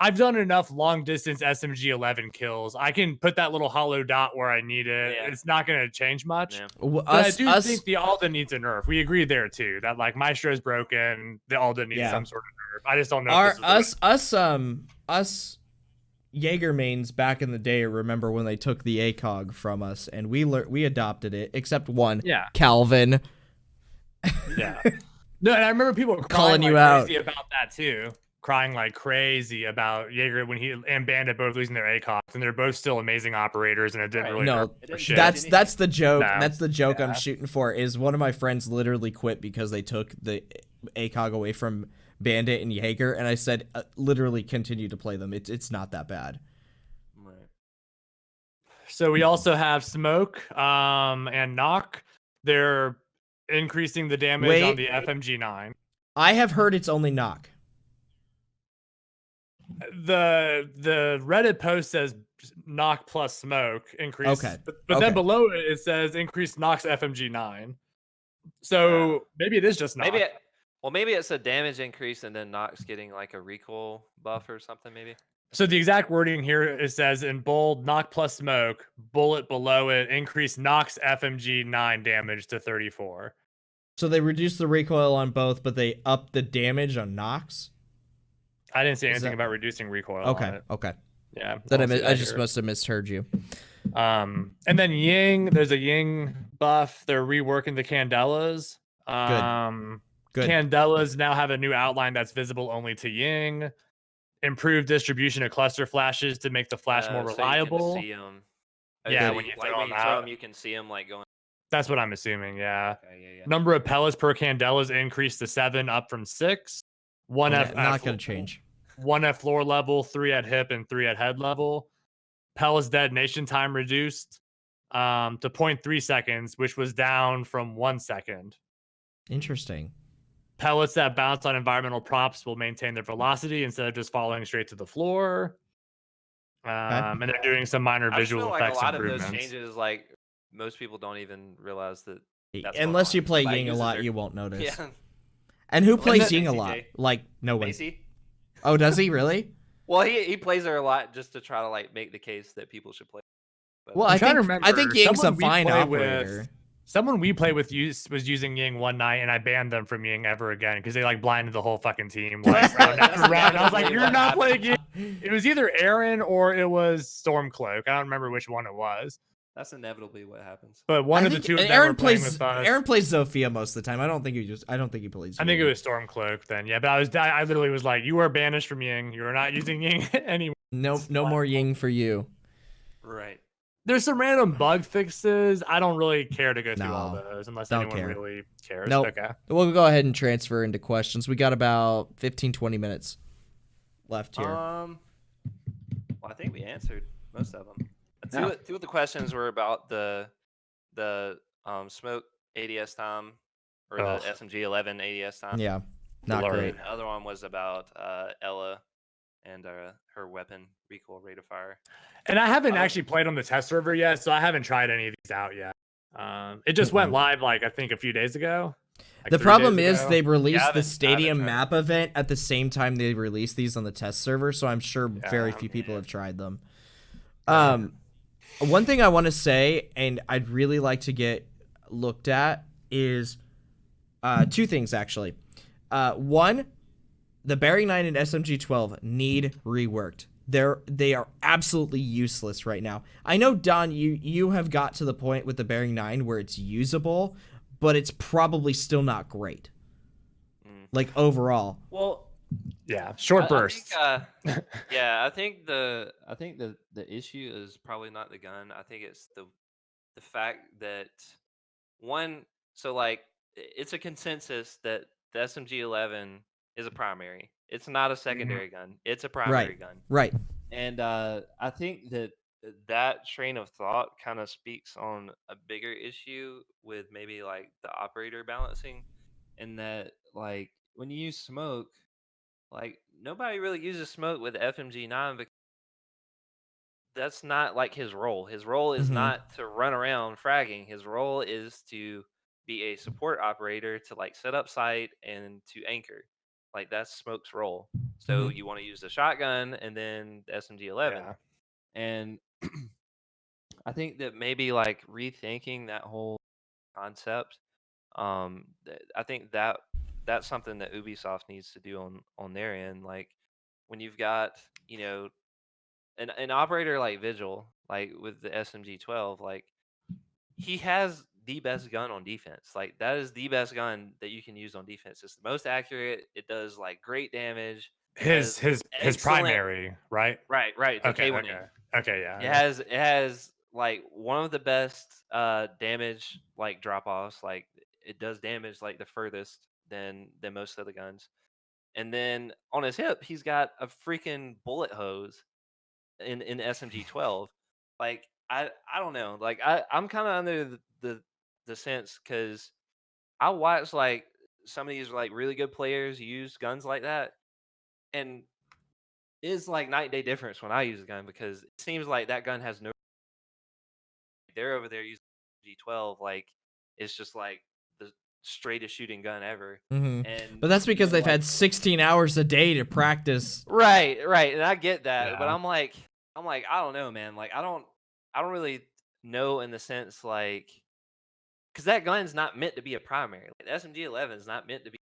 I've done enough long distance SMG 11 kills. I can put that little hollow dot where I need it. Yeah. It's not going to change much. Yeah. Well, but I do think the Alda needs a nerf. We agree there too. That like Maestro is broken. The Alda needs some sort of nerf. I just don't know. Us Jaeger mains back in the day remember when they took the ACOG from us and we adopted it, except one. Yeah. Calvin. Yeah. No, and I remember people calling you out crazy about that too. crying like crazy about Jaeger when he and Bandit both losing their ACOGs, and they're both still amazing operators, and it didn't Right. really No, hurt It for didn't shit. change that's the joke. No. That's the joke I'm Yeah. shooting for. Is one of my friends literally quit because they took the ACOG away from Bandit and Jaeger, and I said literally continue to play them. It's not that bad. Right. So we also have Smoke and Knock. They're increasing the damage on Wait. the FMG9. I have heard it's only knock. The Reddit post says Knock plus Smoke increase. Okay. But Okay. then below it says increase Knock's FMG9. So maybe it is just Knock. Maybe it's a damage increase and then Nox getting like a recoil buff or something. Maybe. So the exact wording here, it says in bold, Knock plus Smoke, bullet below it, increase Knock's FMG 9 damage to 34. So they reduced the recoil on both, but they upped the damage on Nox. I didn't say Is anything that- about reducing recoil on Okay. it. Okay. Yeah. Then I'll see I that just here. must have misheard you. And then Ying, there's a Ying buff. They're reworking the Candelas. Good. Candelas now have a new outline that's visible only to Ying. Improved distribution of cluster flashes to make the flash more So you reliable. can see 'em. Yeah, so when you like throw when 'em you throw out. them, you can see them like going. That's what I'm assuming. Yeah. Okay, yeah. Number of pellets per Candela is increased to 7, up from 6. One Yeah, at not going to change. 1 at floor level, 3 at hip, and 3 at head level. Pellets detonation time reduced to 0.3 seconds, which was down from 1 second. Interesting. Pellets that bounce on environmental props will maintain their velocity instead of just falling straight to the floor. And they're doing some minor I just visual feel like a effects lot of improvements. those changes, like most people don't even realize that. That's Unless going you on. play Somebody Ying a uses lot, their- you won't notice. Yeah. And who Well, plays then- Ying a Macy lot? J. Like no one. Macy? Oh, does he really? Well, he plays her a lot just to try to like make the case that people should play. But, Well, I'm I trying to think remember, Ying's a someone we fine play operator. with- Someone we play with was using Ying one night, and I banned them from Ying ever again because they like blinded the whole fucking team. Like, round after round. I was like, That's "You're what not playing happened. Ying." It was either Aaron or it was Stormcloak. I don't remember which one it was, That's inevitably what happens. but one I of the think two of them Aaron were playing plays with us. Aaron plays Zofia most of the time. I don't think he plays. I think it Ying. was Stormcloak then. Yeah, but I literally was like, "You are banished from Ying. You are not using Ying anymore." no more Ying for you. right. There's some random bug fixes. I don't really care to go through all No, those unless don't anyone care. really cares. Nope. Okay. We'll go ahead and transfer into questions. We got about 15-20 minutes left here. Well, I think we answered most of them. Yeah. Two of the questions were about the smoke ADS time or the Ugh. SMG 11 ADS time. Yeah, not Blurry. great. And the other one was about Ella and her weapon recoil rate of fire. And I haven't Oh. actually played on the test server yet, so I haven't tried any of these out yet. It just went live like I think a few days ago. Like The 3 problem days is ago. they released the haven't stadium tried map event at the same time they released these on the test server, so I'm sure very Yeah, few people yeah. have tried them. One thing I want to say, and I'd really like to get looked at, is two things actually. One, the Bearing 9 and SMG 12 need reworked. They are absolutely useless right now. I know, Don, you have got to the point with the Bearing 9 where it's usable, but it's probably still not great. Like overall. Well, yeah, short bursts. I think the issue is probably not the gun. I think it's the fact that one. So like, it's a consensus that the SMG 11 is a primary. It's not a secondary gun. It's a primary gun. Right. And I think that train of thought kind of speaks on a bigger issue with maybe like the operator balancing, in that like when you use smoke, like nobody really uses smoke with FMG 9 because that's not like his role. His role is Mhm. not to run around fragging. His role is to be a support operator to like set up site and to anchor. Like that's Smoke's role. So you want to use the shotgun and then the SMG 11. Yeah. And I think that maybe like rethinking that whole concept. I think that's something that Ubisoft needs to do on their end. Like when you've got an operator like Vigil, like with the SMG 12, like he has the best gun on defense. Like that is the best gun that you can use on defense. It's the most accurate. It does like great damage. His excellent- primary, right? Right, the Okay, K1M. okay, yeah. It has like one of the best damage like drop offs. Like it does damage like the furthest than most of the guns. And then on his hip, he's got a freaking bullet hose in SMG 12. Like I don't know. Like I'm kind of under the sense because I watch like some of these like really good players use guns like that, and it's like night and day difference when I use a gun because it seems like that gun has no. They're over there using G12 like it's just like the straightest shooting gun ever. Hmm. And But that's because they've like, had 16 hours a day to practice. right, and I get that, but Yeah. I'm like I don't know, man. Like I don't really know in the sense like because that gun's not meant to be a primary. Like the SMG-11 is not meant to be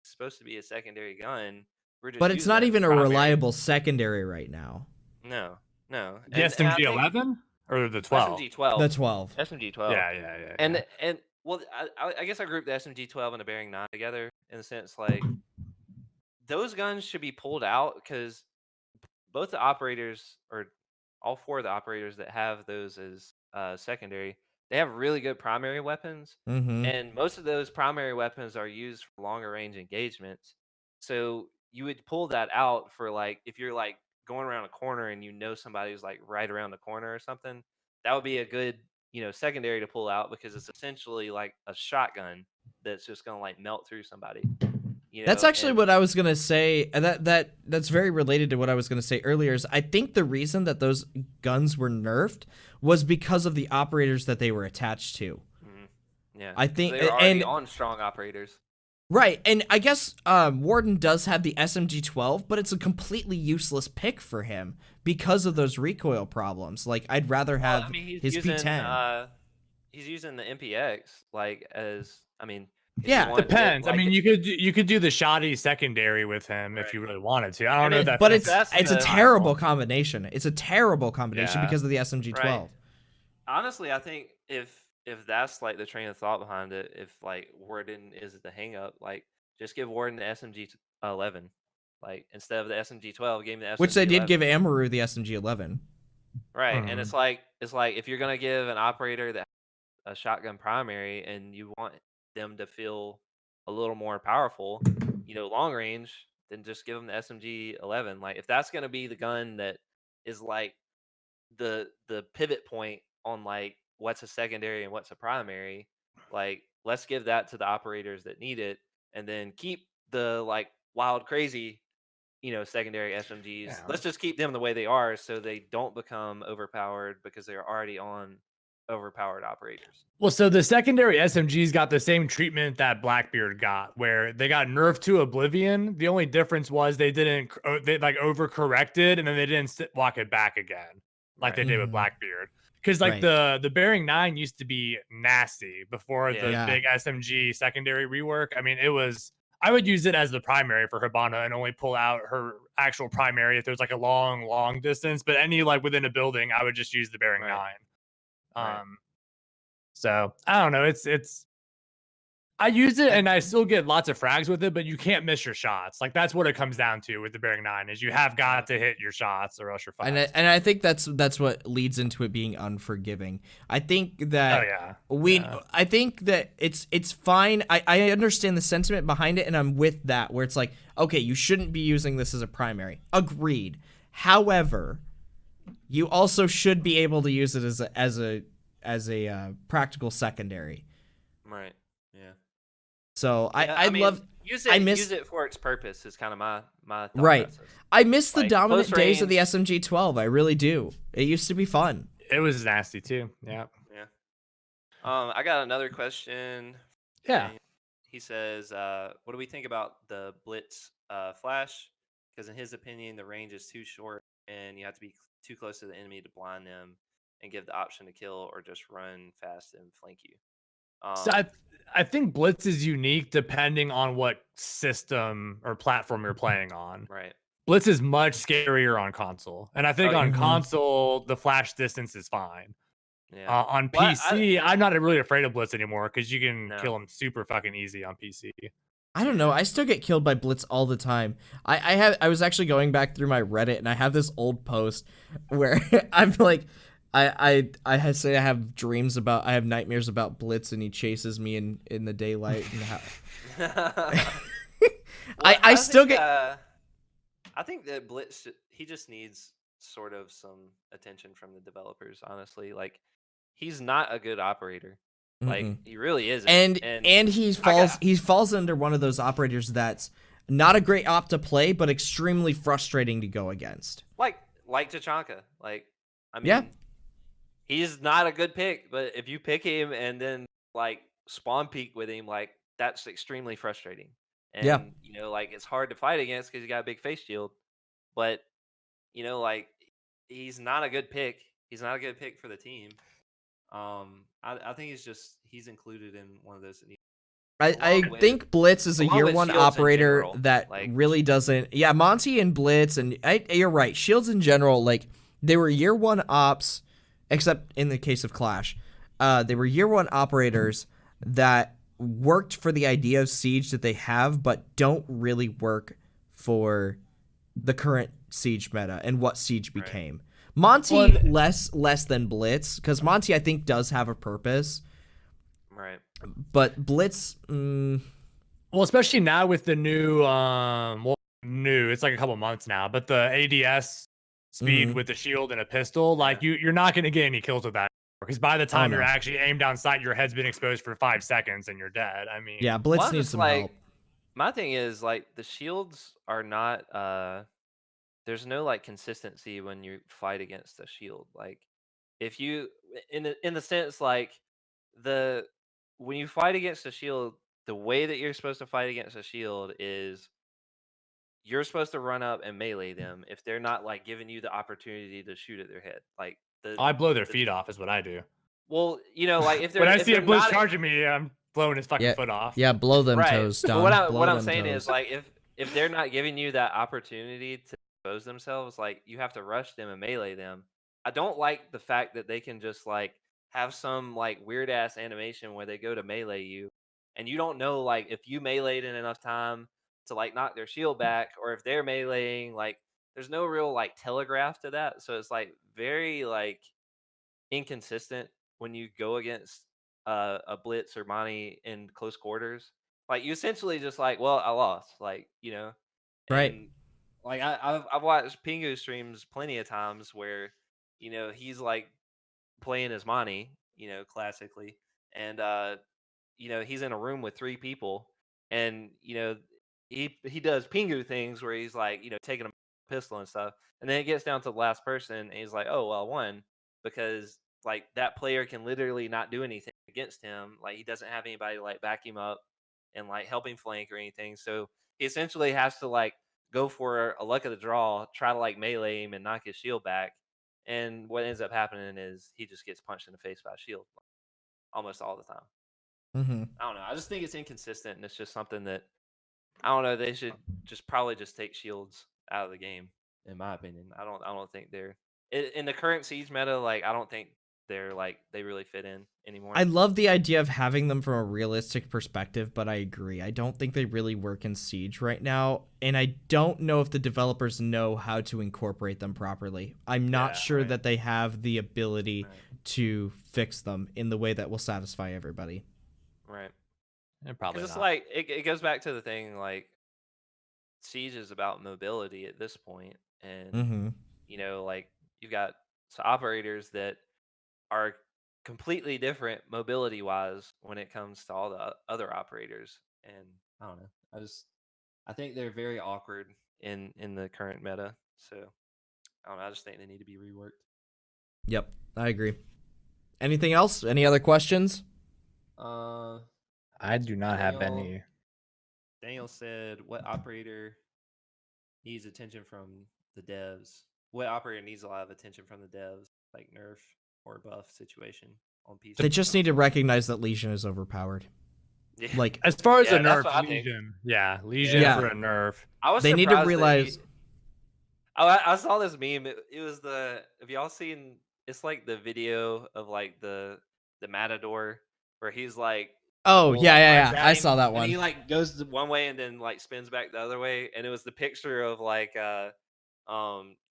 it's supposed to be a secondary gun. We're just But it's using not it as even a primary. reliable secondary right now. No. The And I think SMG-11 or the 12? SMG-12. The 12. SMG-12. Yeah. And well, I guess I grouped the SMG-12 and the Bearing 9 together in the sense like those guns should be pulled out because both the operators or all four of the operators that have those as secondary, they have really good primary weapons, Mm-hmm. and most of those primary weapons are used for longer range engagements. So you would pull that out for like if you're like going around a corner and you know somebody's like right around the corner or something, that would be a good secondary to pull out because it's essentially like a shotgun that's just gonna like melt through somebody. That's actually And what I was gonna say. And that's very related to what I was gonna say earlier. Is I think the reason that those guns were nerfed was because of the operators that they were attached to. yeah, I think- they're already and- on strong operators. Right, and I guess Warden does have the SMG-12, but it's a completely useless pick for him because of those recoil problems. Like I'd rather have Well, I mean, his using, P10. He's using the MPX like as if Yeah, you want to get, Depends. I like, mean, you could do the shoddy secondary with him if you really wanted to. I don't I know mean, that. But fits it's that's a the- terrible combination. It's a terrible combination Yeah. because of the SMG-12. honestly, I think if that's like the train of thought behind it, if like Warden is the hang up, like just give Warden the SMG-11, like instead of the SMG-12, give him the SMG-11. Which they did give Amaru the SMG-11. Right, and Mhm. it's like if you're gonna give an operator that a shotgun primary and you want them to feel a little more powerful, long range, then just give them the SMG-11. Like if that's gonna be the gun that is like the pivot point on like what's a secondary and what's a primary, like let's give that to the operators that need it, and then keep the like wild crazy secondary SMGs. Yeah. Let's just keep them the way they are so they don't become overpowered because they're already on overpowered operators. Well, so the secondary SMGs got the same treatment that Blackbeard got, where they got nerfed to oblivion. The only difference was they like overcorrected and then they didn't walk it back again like they did with Mhm. Blackbeard. Because like Right. the Bearing 9 used to be nasty before the Yeah. big SMG secondary rework. I mean, I would use it as the primary for Hibana and only pull out her actual primary if there's like a long distance. But any like within a building, I would just use the Bearing 9. Right. So I don't know. It's I use it and I still get lots of frags with it, but you can't miss your shots. Like that's what it comes down to with the Bearing 9 is you have got to hit your shots or else you're fine. And I think that's what leads into it being unforgiving. I think that I think that it's fine. I understand the sentiment behind it, and I'm with that. Where it's like, okay, you shouldn't be using this as a primary. Agreed. However, you also should be able to use it as a practical secondary. Right. Yeah. So Yeah, I mean, love. use I it. miss- Use it for its purpose. Is kind of my thought Right. process. I miss the Like, dominant close days of the range. SMG-12. I really do. It used to be fun. It was nasty too. Yeah. Yeah. I got another question. Yeah. And he says, "What do we think about the Blitz flash? Because in his opinion, the range is too short, and you have to be too close to the enemy to blind them, and give the option to kill or just run fast and flank you." So I think Blitz is unique depending on what system or platform you're playing on. Right. Blitz is much scarier on console. And I think Oh, on yeah. console, the flash distance is fine. Yeah. On Well, PC, I'm not really afraid of Blitz anymore because you can No. kill him super fucking easy on PC. I don't know. I still get killed by Blitz all the time. I was actually going back through my Reddit and I have this old post where I'm like, say I have nightmares about Blitz and he chases me in the daylight. And I still think, get. I think that Blitz, he just needs sort of some attention from the developers. Honestly, like he's not a good operator. Like Mm-mm. he really isn't. And he falls under one of those operators that's not a great op to play, but extremely frustrating to go against. Like Tachanka. Like I mean, Yeah. he's not a good pick, but if you pick him and then like spawn peek with him, like that's extremely frustrating. And Yeah. like it's hard to fight against because he got a big face shield. But like he's not a good pick. He's not a good pick for the team. I think he's included in one of those. That I along with- think Blitz is a along year with one Shields in operator general, that like- really doesn't. Yeah, Monty and Blitz and you're right. Shields in general, like they were year one ops, except in the case of Clash, they were year one operators that worked for the idea of Siege that they have, but don't really work for the current Siege meta and what Siege Right. became. Monty less than Blitz, because Monty I think does have a purpose, Right. but Blitz. Well, especially now with the new, it's like a couple months now, but the ADS speed Mhm. with the shield and a pistol, like you're not going to get any kills with that. Because by the time no. you're actually aimed on sight, your head's been exposed for 5 seconds and you're dead. I mean, Yeah, Blitz Well, I'm needs just some like, help. my thing is like the shields are not. There's no like consistency when you fight against a shield. Like if you in the sense like when you fight against a shield, the way that you're supposed to fight against a shield is you're supposed to run up and melee them if they're not like giving you the opportunity to shoot at their head. Like I blow their feet off is what I do. well, like if they're When I if see a they're Blitz not- charging me, I'm blowing his fucking Yeah, foot off. Yeah, blow them right. toes, But Don. what I'm them saying toes. is like if they're not giving you that opportunity to expose themselves, like you have to rush them and melee them. I don't like the fact that they can just like have some like weird ass animation where they go to melee you and you don't know like if you meleeed in enough time to like knock their shield back or if they're meleeing, like there's no real like telegraph to that. So it's like very like inconsistent when you go against a Blitz or Monty in close quarters. Like you essentially just like, well, I lost. Like Right. And, like I've watched Pingu streams plenty of times where he's like playing as Monty, classically, and he's in a room with 3 people, and he does Pingu things where he's like taking a pistol and stuff, and then it gets down to the last person, and he's like, oh well, I won because like that player can literally not do anything against him. Like he doesn't have anybody to like back him up and like help him flank or anything. So he essentially has to like go for a luck of the draw, try to like melee him and knock his shield back. And what ends up happening is he just gets punched in the face by a shield almost all the time. Mm-hmm. I don't know. I just think it's inconsistent, and it's just something that I don't know. They should just probably just take shields out of the game, in my opinion. I don't think they're in the current Siege meta. Like I don't think they're like they really fit in anymore. I love the idea of having them from a realistic perspective, but I agree. I don't think they really work in Siege right now, and I don't know if the developers know how to incorporate them properly. I'm not sure right. that they have the ability Right. to fix them in the way that will satisfy everybody. Right. Probably Because it's not. like it goes back to the thing like Siege is about mobility at this point, and Mm-hmm. like you've got operators that are completely different mobility wise when it comes to all the other operators, and I don't know. I think they're very awkward in the current meta. So I don't know. I just think they need to be reworked. Yep, I agree. Anything else? Any other questions? I do not have Daniel- any. Daniel said, "What operator needs attention from the devs? What operator needs a lot of attention from the devs, like nerf or buff situation on PC?" They just need to recognize that Legion is overpowered. Yeah. Like, As far as Yeah, a that's nerf, what I think. Legion. Yeah, Legion Yeah. for a nerf. I was they need to surprised that realize. I saw this meme. It was have y'all seen? It's like the video of like the Matador where he's like Oh Well, yeah. like I saw that And he one. like goes one way and then like spins back the other way, and it was the picture of like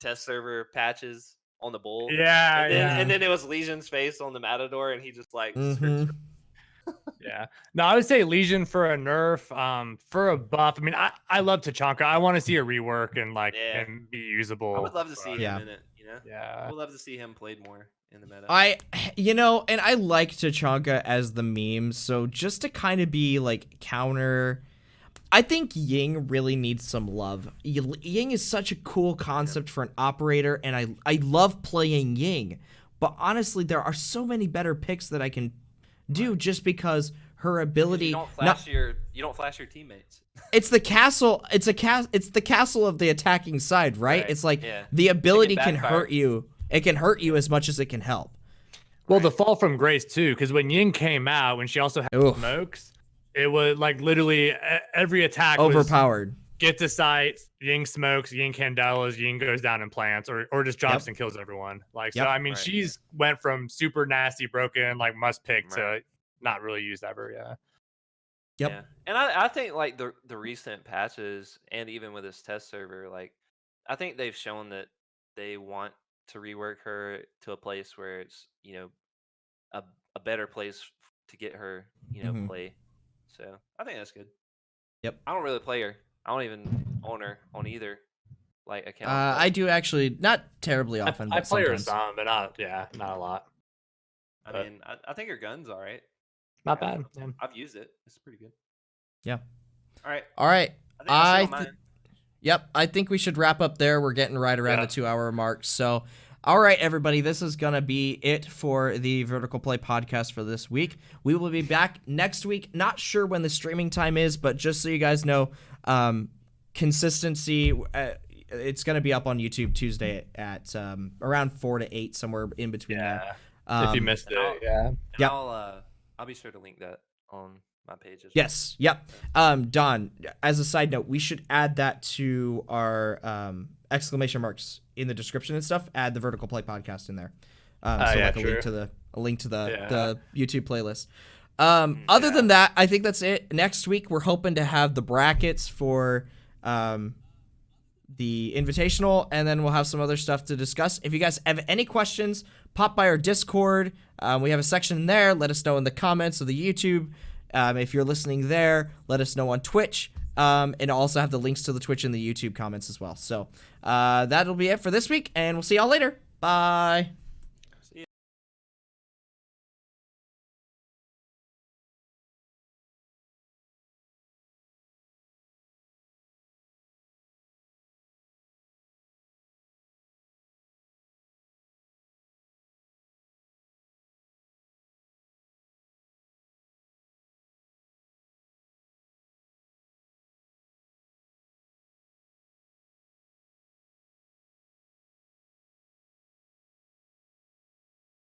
test server patches on the bull. Yeah, And then it was Legion's face on the Matador, and he just like Mm-hmm. yeah. No, I would say Legion for a nerf. For a buff. I mean, I love Tachanka. I want to see a rework and like Yeah. and be usable. I would love to see Yeah. him in it. You know, I Yeah. would love to see him played more in the meta. And I like Tachanka as the meme, so just to kind of be like counter, I think Ying really needs some love. Ying is such a cool concept for an operator, and I love playing Ying, but honestly, there are so many better picks that I can do just because her ability. You don't flash your teammates. It's the castle. It's the castle of the attacking side, right? Right, It's like yeah. the ability can backfire. hurt you. It can hurt you as much as it can help. Well, the fall from grace too, because when Ying came out, when she also had Oof. smokes, it was like literally every attack was Overpowered. get to site, Ying smokes, Ying candelas, Ying goes down and plants, or just drops Yep. and kills everyone. Like Yep. so, I mean, Right. she's went from super nasty, broken, like must pick Right. to not really used ever. Yeah. Yep. Yeah. And I think like the recent patches and even with this test server, like I think they've shown that they want to rework her to a place where it's, you know, a better place to get her, you know, Mhm. play. So I think that's good. Yep. I don't really play her. I don't even own her on either like account. I do actually, not terribly I often, I but play her sometimes. some, but not a lot. I but- mean, I think her gun's all right. Not Yeah. bad. Yeah. I've used it. It's pretty good. Yeah. All right. All right. I think that's it on I mine. Yep, I think we should wrap up there. We're getting right around Yeah. the 2-hour mark. So, all right, everybody, this is going to be it for the Vertical Play podcast for this week. We will be back next week. Not sure when the streaming time is, but just so you guys know, consistency, it's going to be up on YouTube Tuesday at around 4 to 8, somewhere in between there. Yeah. If you Um, missed it, I'll- yeah. And Yep. I'll be sure to link that on my page as well. Yes. Yep. Don, as a side note, we should add that to our exclamation marks in the description and stuff. Add the Vertical Play podcast in there. So yeah, like a sure. link to the Yeah. the YouTube playlist. Other than that, I think that's it. Next week we're hoping to have the brackets for the invitational, and then we'll have some other stuff to discuss. If you guys have any questions, pop by our Discord. We have a section there. Let us know in the comments of the YouTube. If you're listening there, let us know on Twitch. And also have the links to the Twitch and the YouTube comments as well. So that'll be it for this week, and we'll see y'all later. Bye.